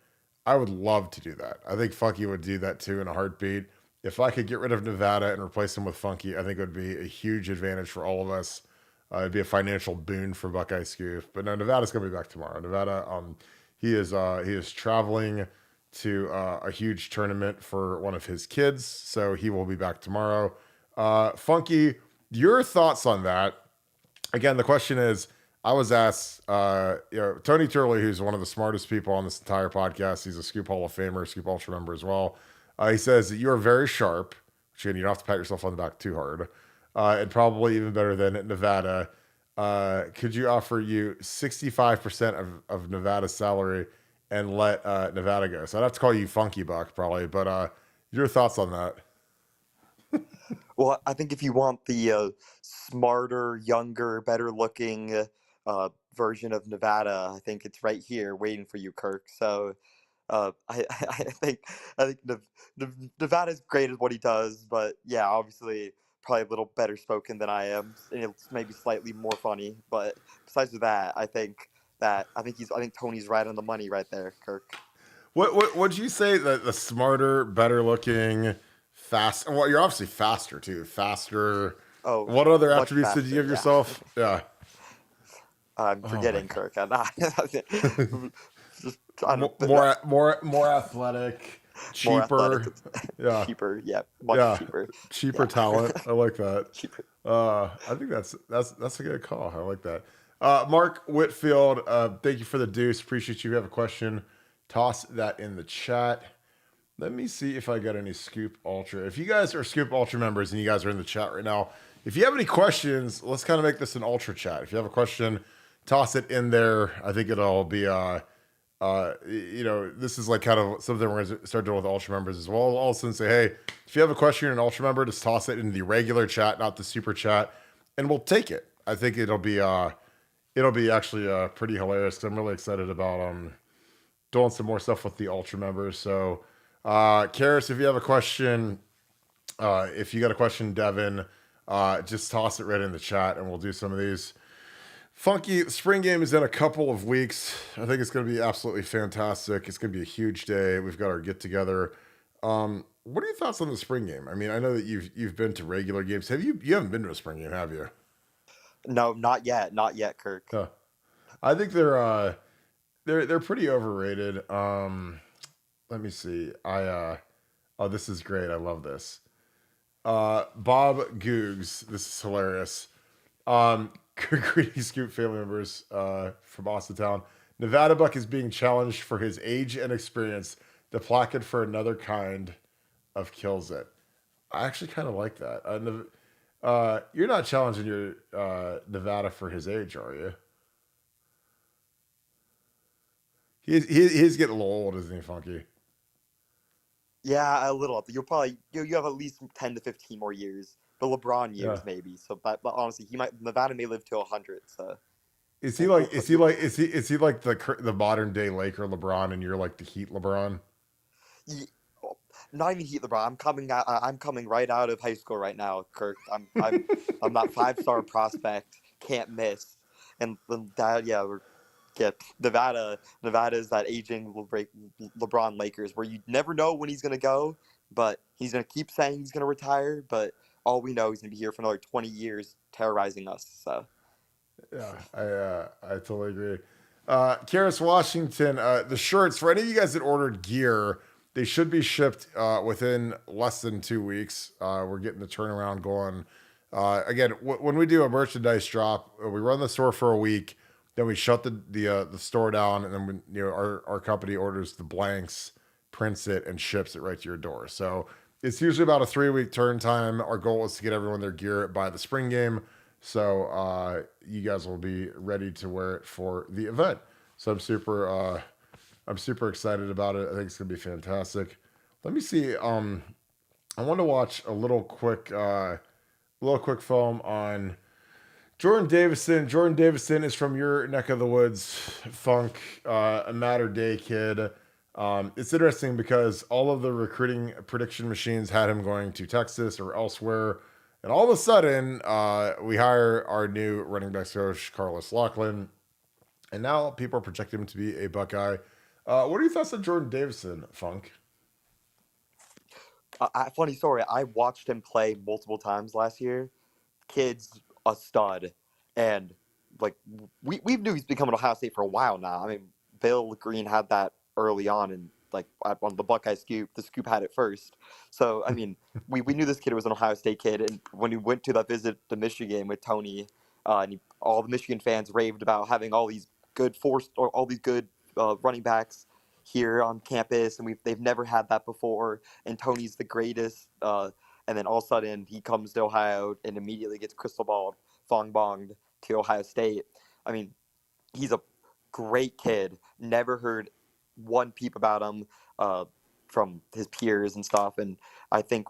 I would love to do that. I think Funky would do that too in a heartbeat. If I could get rid of Nevada and replace him with Funky, I think it would be a huge advantage for all of us. It'd be a financial boon for Buckeye Scoop. But no, Nevada's going to be back tomorrow. Nevada, he is traveling to a huge tournament for one of his kids, so he will be back tomorrow. Funky, your thoughts on that? Again, the question is, I was asked, Tony Turley, who's one of the smartest people on this entire podcast, he's a Scoop Hall of Famer, Scoop Ultra member as well. He says that you are very sharp, which again, you don't have to pat yourself on the back too hard, and probably even better than Nevada. Could you offer you 65% of Nevada's salary and let Nevada go? So I'd have to call you Funky Buck probably, but your thoughts on that? Well, I think if you want the smarter, younger, better-looking version of Nevada, I think it's right here waiting for you, Kirk. So I think Nevada's great at what he does, but yeah, obviously probably a little better spoken than I am, and it's maybe slightly more funny. But besides that, I think Tony's right on the money right there, Kirk. What would you say that the smarter, better looking, fast? Well, you're obviously faster too. Faster. Oh, what other attributes did you give yourself? Yeah. I'm forgetting, Kirk. I'm not. More athletic, cheaper. More athletic. Yeah. Cheaper. Yeah. Much cheaper. Cheaper talent. I like that. Cheaper. I think that's a good call. I like that. Mark Whitfield, thank you for the deuce. Appreciate you. If you have a question, toss that in the chat. Let me see if I got any Scoop Ultra. If you guys are Scoop Ultra members and you guys are in the chat right now, if you have any questions, let's kind of make this an Ultra chat. If you have a question, toss it in there. I think it'll be, this is like kind of something we're going to start doing with Ultra members as well. I'll also say, hey, if you have a question, you're an Ultra member, just toss it in the regular chat, not the super chat, and we'll take it. I think it'll be actually pretty hilarious. 'Cause I'm really excited about doing some more stuff with the Ultra members. So, Karis, if you have a question, if you got a question, Devin, just toss it right in the chat, and we'll do some of these. Funky spring game is in a couple of weeks. I think it's going to be absolutely fantastic. It's going to be a huge day. We've got our get together. What are your thoughts on the spring game? I mean, I know that you've been to regular games. You haven't been to a spring game, have you? No, not yet, not yet, Kirk. Huh. I think they're pretty overrated. Let me see. Oh, this is great. I love this. Bob Googs. This is hilarious. Greedy Scoop family members from Austintown. Nevadabuck is being challenged for his age and experience. The placket for another kind of kills it. I actually kind of like that. You're not challenging your Nevada for his age, are you? He's getting a little old, isn't he, Funky? Yeah, a little. You'll probably you have at least 10 to 15 more years, the LeBron Yeah. years maybe. So, but honestly, he might Nevada may live to 100. So, Is he we'll, like we'll, is he like the modern day Laker LeBron and you're like the Heat LeBron? Ye- not even Heat LeBron. I'm coming right out of high school right now, Kirk. I'm that 5-star prospect, can't miss. And that yeah, Nevada is that aging LeBron Lakers where you never know when he's gonna go, but he's gonna keep saying he's gonna retire. But all we know, he's gonna be here for another 20 years, terrorizing us. So Yeah, I totally agree. Karis Washington, the shirts for any of you guys that ordered gear, they should be shipped within less than 2 weeks. We're getting the turnaround going. Again, when we do a merchandise drop, we run the store for a week, then we shut the store down, and then our company orders the blanks, prints it, and ships it right to your door. So it's usually about a 3 week turn time. Our goal is to get everyone their gear by the spring game. So you guys will be ready to wear it for the event. So I'm super excited about it. I think it's gonna be fantastic. Let me see. I want to watch a little quick film on Jordan Davison. Jordan Davison is from your neck of the woods, Funk, a Matter Day kid. It's interesting because all of the recruiting prediction machines had him going to Texas or elsewhere. And all of a sudden, we hire our new running backs coach, Carlos Locklyn. And now people are projecting him to be a Buckeye. What are your thoughts on Jordan Davison, Funk? funny story. I watched him play multiple times last year. Kid's a stud, and like we knew he's becoming Ohio State for a while now. I mean, Bill Greene had that early on, and like on the Buckeye Scoop, the Scoop had it first. So I mean, we knew this kid was an Ohio State kid, and when he went to that visit to Michigan with Tony, all the Michigan fans raved about having all these good running backs here on campus, and they've never had that before. And Tony's the greatest. And then all of a sudden he comes to Ohio and immediately gets crystal balled, fong bonged to Ohio State. I mean, he's a great kid. Never heard one peep about him from his peers and stuff. And I think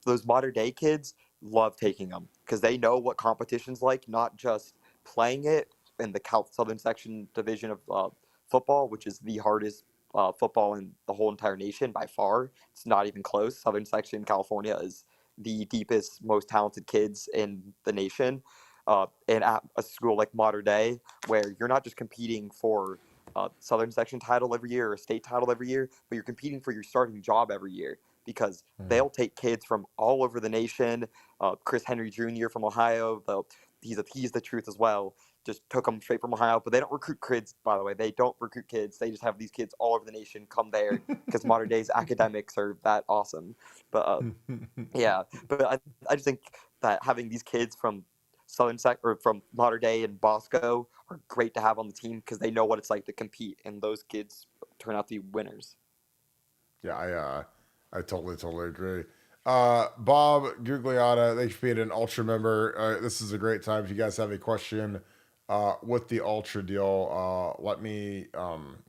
those modern day kids love taking him because they know what competition's like, not just playing it in the Southern Section division of football, which is the hardest football in the whole entire nation by far. It's not even close. Southern Section California is the deepest, most talented kids in the nation. And at a school like Modern Day, where you're not just competing for a Southern Section title every year or a state title every year, but you're competing for your starting job every year because Mhm. they'll take kids from all over the nation. Chris Henry Jr. from Ohio, he's the truth as well. Just took them straight from Ohio, but they don't recruit kids. By the way, they don't recruit kids. They just have these kids all over the nation come there because Modern Day's academics are that awesome. But yeah, but I just think that having these kids from or from Modern Day and Bosco are great to have on the team because they know what it's like to compete, and those kids turn out to be winners. Yeah, I totally agree. Bob Gugliotta, thanks for being an Ultra member. This is a great time. If you guys have a question with the Ultra deal, let me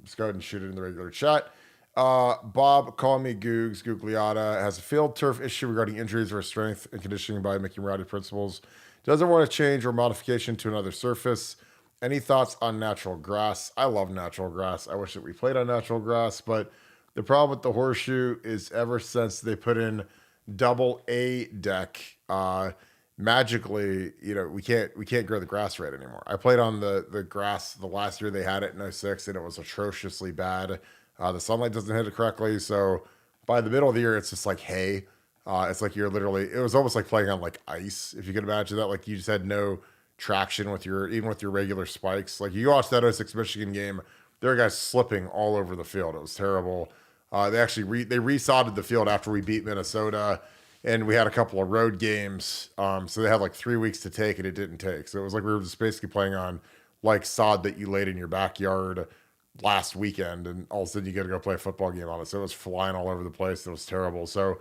just go ahead and shoot it in the regular chat. Bob, call me Gugliotta, has a field turf issue regarding injuries or strength and conditioning by Mickey Rowdy principles. Doesn't want to change or modification to another surface. Any thoughts on natural grass? I love natural grass. I wish that we played on natural grass, but the problem with the horseshoe is ever since they put in double A deck, magically, we can't grow the grass right anymore. I played on the grass the last year they had it in '06, and it was atrociously bad. The sunlight doesn't hit it correctly, so by the middle of the year, it's just like hay. It's like it was almost like playing on like ice, if you can imagine that. Like you just had no traction with even with your regular spikes. Like you watched that '06 Michigan game, there were guys slipping all over the field. It was terrible. They actually they resodded the field after we beat Minnesota, and we had a couple of road games. So they had like 3 weeks to take, and it didn't take. So it was like we were just basically playing on like sod that you laid in your backyard last weekend, and all of a sudden you got to go play a football game on it. So it was flying all over the place. It was terrible. So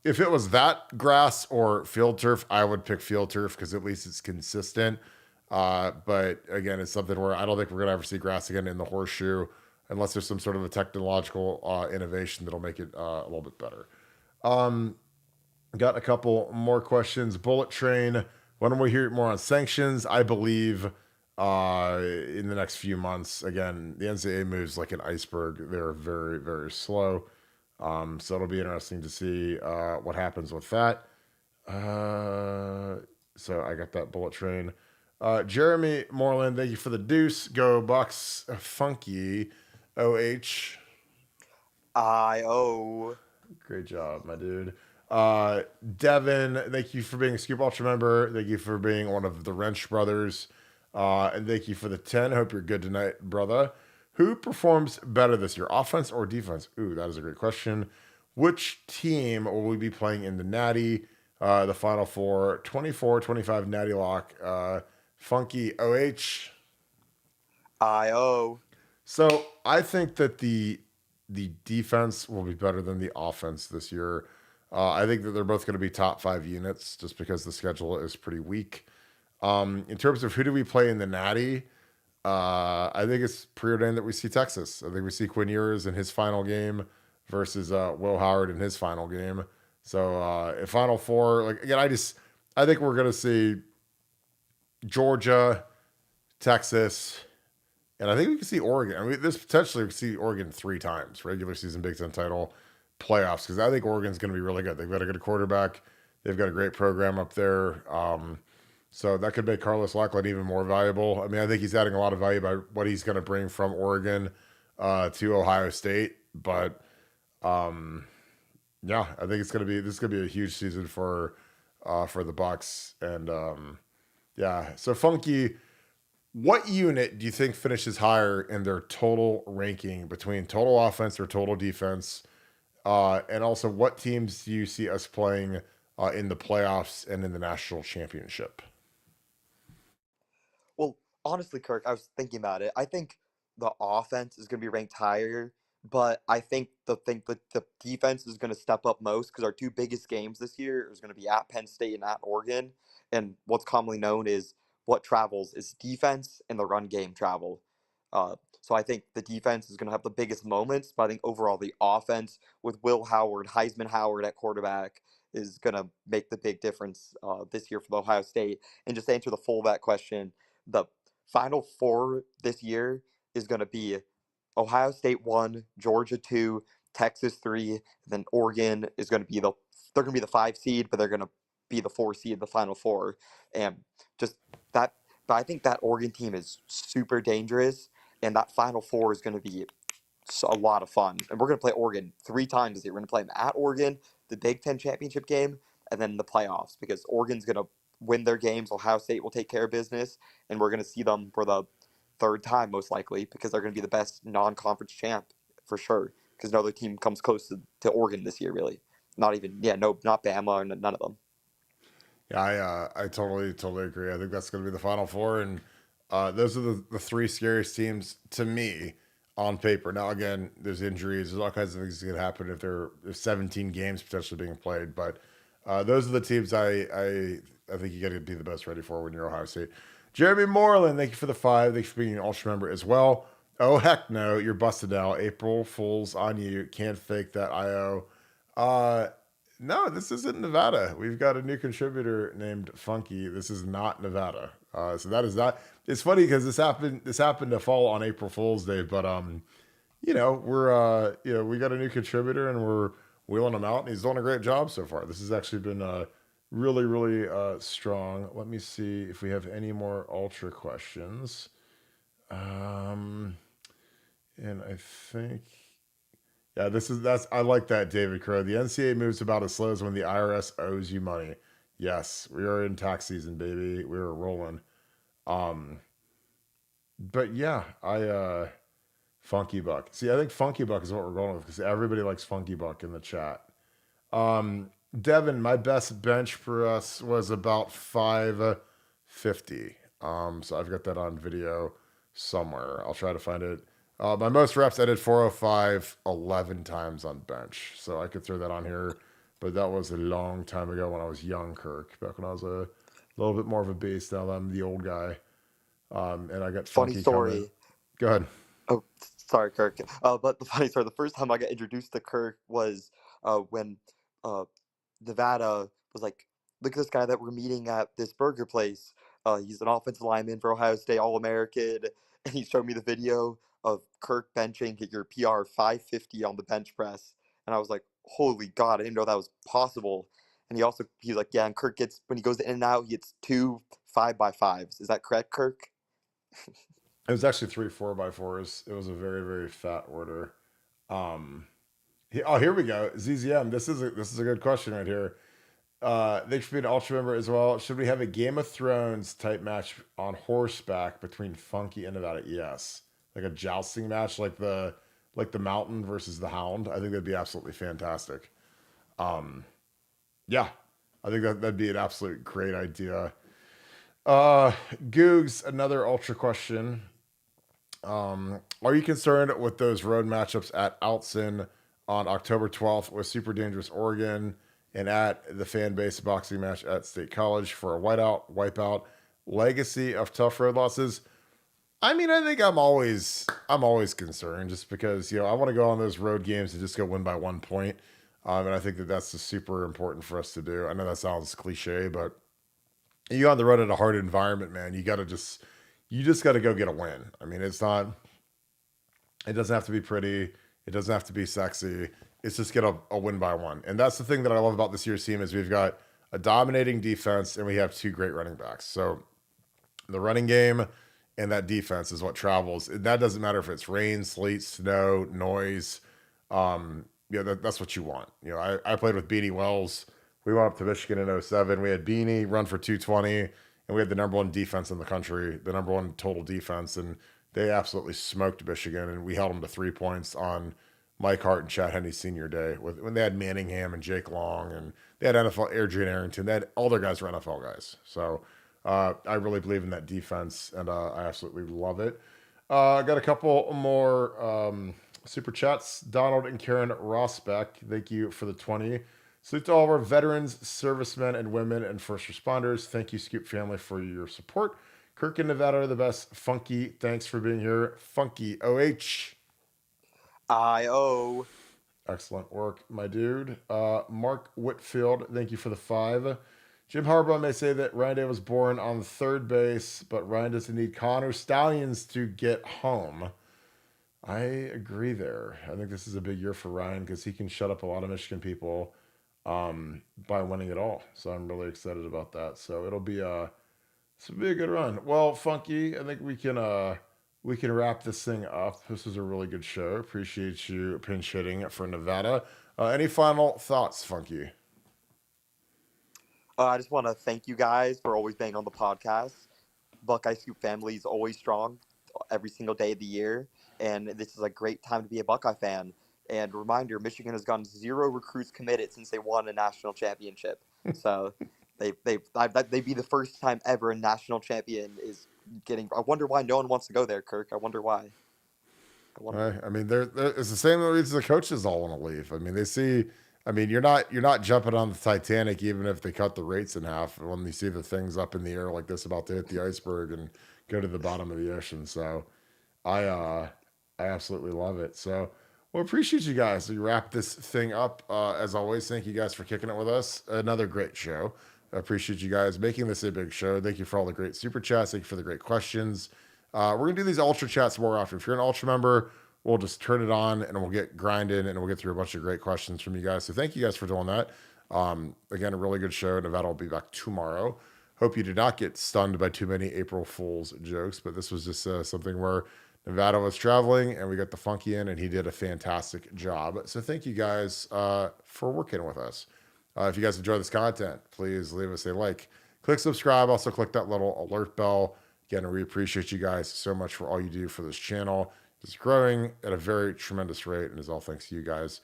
if it was that grass or field turf, I would pick field turf because at least it's consistent. But again, it's something where I don't think we're going to ever see grass again in the horseshoe unless there's some sort of a technological innovation that'll make it a little bit better. Got a couple more questions. Bullet Train, when will we hear more on sanctions? I believe in the next few months. Again, the NCAA moves like an iceberg. They're very, very slow. So it'll be interesting to see what happens with that. So I got that Bullet Train. Jeremy Moreland, thank you for the deuce. Go Bucks. Funky. OH. I-O. Great job, my dude. Devin, thank you for being a Scoop Ultra member. Thank you for being one of the Wrench brothers. And thank you for the 10. Hope you're good tonight, brother. Who performs better this year, offense or defense? Ooh, that is a great question. Which team will we be playing in the Natty, the Final Four, 24-25 Natty Lock, Funky OH? I-O. So I think that the defense will be better than the offense this year. I think that they're both going to be top 5 units just because the schedule is pretty weak. In terms of who do we play in the Natty, I think it's preordained that we see Texas. I think we see Quinn Ewers in his final game versus Will Howard in his final game. So in Final Four, like again, I think we're gonna see Georgia, Texas, and I think we can see Oregon. I mean, this potentially we can see Oregon 3 times, regular season Big Ten title, playoffs, because I think Oregon's gonna be really good. They've got a good quarterback. They've got a great program up there. So that could make Carlos Locklyn even more valuable. I mean, I think he's adding a lot of value by what he's going to bring from Oregon to Ohio State. But yeah, I think this is going to be a huge season for the Bucks. And yeah, so Funky, what unit do you think finishes higher in their total ranking between total offense or total defense? And also, what teams do you see us playing in the playoffs and in the national championship? Well, honestly, Kirk, I was thinking about it. I think the offense is going to be ranked higher, but I think the defense is going to step up most because our 2 biggest games this year is going to be at Penn State and at Oregon. And what's commonly known is what travels is defense and the run game travel. So I think the defense is going to have the biggest moments, but I think overall the offense with Will Howard, Heisman Howard at quarterback is going to make the big difference this year for the Ohio State. And just to answer the full that question, the Final Four this year is going to be Ohio State 1, Georgia 2, Texas 3, and then Oregon is going to be they're going to be the 5 seed, but they're going to be the 4 seed in the Final Four. And just that, but I think that Oregon team is super dangerous, and that Final Four is going to be a lot of fun. And we're going to play Oregon 3 times this year. We're going to play them at Oregon, the Big Ten championship game, and then the playoffs because Oregon's going to win their games. Ohio State will take care of business, and we're going to see them for the 3rd time most likely because they're going to be the best non-conference champ for sure. Because no other team comes close to Oregon this year, really. Not even, no, not Bama or none of them. Yeah, I totally agree. I think that's going to be the Final Four, and those are the 3 scariest teams to me on paper. Now, again, there's injuries. There's all kinds of things that could happen if there's 17 games potentially being played, but those are the teams I think you got to be the best ready for when you're Ohio State. Jeremy Moreland, thank you for the 5. Thanks for being an Ultra member as well. Oh, heck no, you're busted now. April Fools on you. Can't fake that IO. No, this isn't Nevada. We've got a new contributor named Funky. This is not Nevada. So that is not. It's funny because this happened to fall on April Fool's Day, but we're we got a new contributor and we're wheeling him out, and he's doing a great job so far. This has actually been really really strong. Let me see if we have any more ultra questions. Um, and I think yeah, that's I like that, David Crow. The NCAA moves about as slow as when the IRS owes you money. Yes, we are in tax season, baby. We are rolling. Um, but yeah, I Funky Buck. See, I think Funky Buck is what we're going with because everybody likes Funky Buck in the chat. Devin, my best bench for us was about 550. So I've got that on video somewhere. I'll try to find it. My most reps, I did 405 11 times on bench. So I could throw that on here, but that was a long time ago when I was young, Kirk, back when I was a little bit more of a beast. Now that I'm the old guy. And I got Funny Funky coming. story. Go ahead. Oh, sorry, Kirk. But the funny story, the first time I got introduced to Kirk was when uh, Nevada was like, look at this guy that we're meeting at this burger place. He's an offensive lineman for Ohio State, All American. And he showed me the video of Kirk benching your PR 550 on the bench press. And I was like, holy God, I didn't know that was possible. And he's like, yeah, and Kirk gets, when he goes in and out, he gets 2 5x5s. Is that correct, Kirk? It was actually 3 4x4s. It was a very, very fat order. Um, here we go. ZZM. This is a good question right here. Thanks for being an ultra member as well. Should we have a Game of Thrones type match on horseback between Funky and Nevada? Yes, like a jousting match, like the Mountain versus the Hound. I think that'd be absolutely fantastic. Um, yeah, I think that'd be an absolute great idea. Uh, Googs, another ultra question. Are you concerned with those road matchups at Altson on October 12th with Super Dangerous Oregon and at the fan base boxing match at State College for a wipeout legacy of tough road losses? I mean, I think I'm always concerned just because I want to go on those road games and just go win by 1 point. And I think that's just super important for us to do. I know that sounds cliche, but you go on the road in a hard environment, man. You just got to go get a win. I mean, it doesn't have to be pretty. It doesn't have to be sexy. It's just get a win by one. And that's the thing that I love about this year's team is we've got a dominating defense and we have two great running backs. So the running game and that defense is what travels. And that doesn't matter if it's rain, sleet, snow, noise. That's what you want. I played with Beanie Wells. We went up to Michigan in '07. We had Beanie run for 220, and we had the number one defense in the country, the number one total defense, and they absolutely smoked Michigan, and we held them to 3 points on Mike Hart and Chad Henney's senior day when they had Manningham and Jake Long, and they had NFL Adrian Arrington. They had all their guys were NFL guys. So I really believe in that defense, and I absolutely love it. I got a couple more super chats. Donald and Karen Rosbeck, thank you for the 20. Salute to all of our veterans, servicemen and women, and first responders. Thank you, Scoop family, for your support. Kirk and Nevada are the best. Funky, thanks for being here. Funky OH. I-O. Excellent work, my dude. Mark Whitfield, thank you for the 5. Jim Harbaugh may say that Ryan Day was born on third base, but Ryan doesn't need Connor Stallions to get home. I agree there. I think this is a big year for Ryan because he can shut up a lot of Michigan people by winning it all. So I'm really excited about that. So it'll be a good run. Well, Funky, I think we can wrap this thing up. This was a really good show. Appreciate you pinch hitting for Nevada. Any final thoughts, Funky? I just want to thank you guys for always being on the podcast. Buckeye Scoop family is always strong every single day of the year, and this is a great time to be a Buckeye fan. And reminder, Michigan has gotten 0 recruits committed since they won a national championship. So they'd be the first time ever a national champion is getting. I wonder why no one wants to go there, Kirk. I wonder why. I mean, it's the same reason the coaches all want to leave. I mean, they see. I mean, you're not jumping on the Titanic even if they cut the rates in half when you see the things up in the air like this about to hit the iceberg and go to the bottom of the ocean. So, I absolutely love it. So, Well, appreciate you guys. We wrap this thing up. As always, thank you guys for kicking it with us. Another great show. I appreciate you guys making this a big show. Thank you for all the great super chats. Thank you for the great questions. We're gonna do these ultra chats more often. If you're an ultra member, we'll just turn it on and we'll get grinding and we'll get through a bunch of great questions from you guys. So thank you guys for doing that. Again, a really good show. Nevada will be back tomorrow. Hope you did not get stunned by too many April Fool's jokes, but this was just something where Nevada was traveling and we got the funky in and he did a fantastic job. So thank you guys for working with us. If you guys enjoy this content, please leave us a like. Click subscribe. Also click that little alert bell. Again, we appreciate you guys so much for all you do for this channel. It's growing at a very tremendous rate and is all thanks to you guys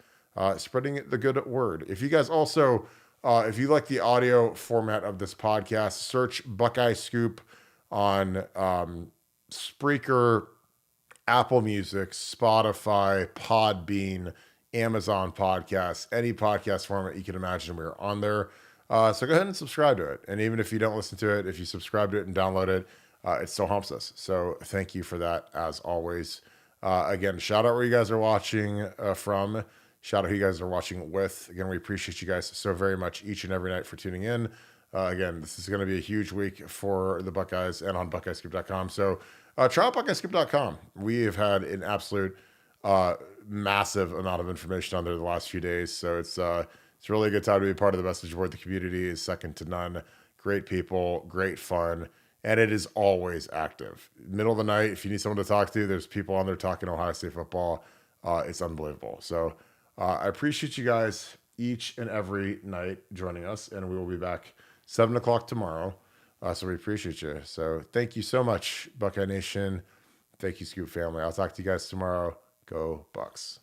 spreading the good word. If you guys also, if you like the audio format of this podcast, search Buckeye Scoop on Spreaker, Apple Music, Spotify, Podbean, Amazon Podcasts, any podcast format you can imagine, we're on there. So go ahead and subscribe to it. And even if you don't listen to it, if you subscribe to it and download it, it still helps us. So thank you for that as always. Again, shout out where you guys are watching from. Shout out who you guys are watching with. Again, we appreciate you guys so very much each and every night for tuning in. Again, this is going to be a huge week for the Buckeyes and on BuckeyeScoop.com. So try out BuckeyeScoop.com. We have had an absolute massive amount of information on there the last few days. So it's really a good time to be part of the message board. The community is second to none. Great people, great fun. And it is always active. Middle of the night, if you need someone to talk to, there's people on there talking Ohio State football. It's unbelievable. So I appreciate you guys each and every night joining us. And we will be back 7 o'clock tomorrow. So we appreciate you. So thank you so much, Buckeye Nation. Thank you, Scoop family. I'll talk to you guys tomorrow. Go Bucks.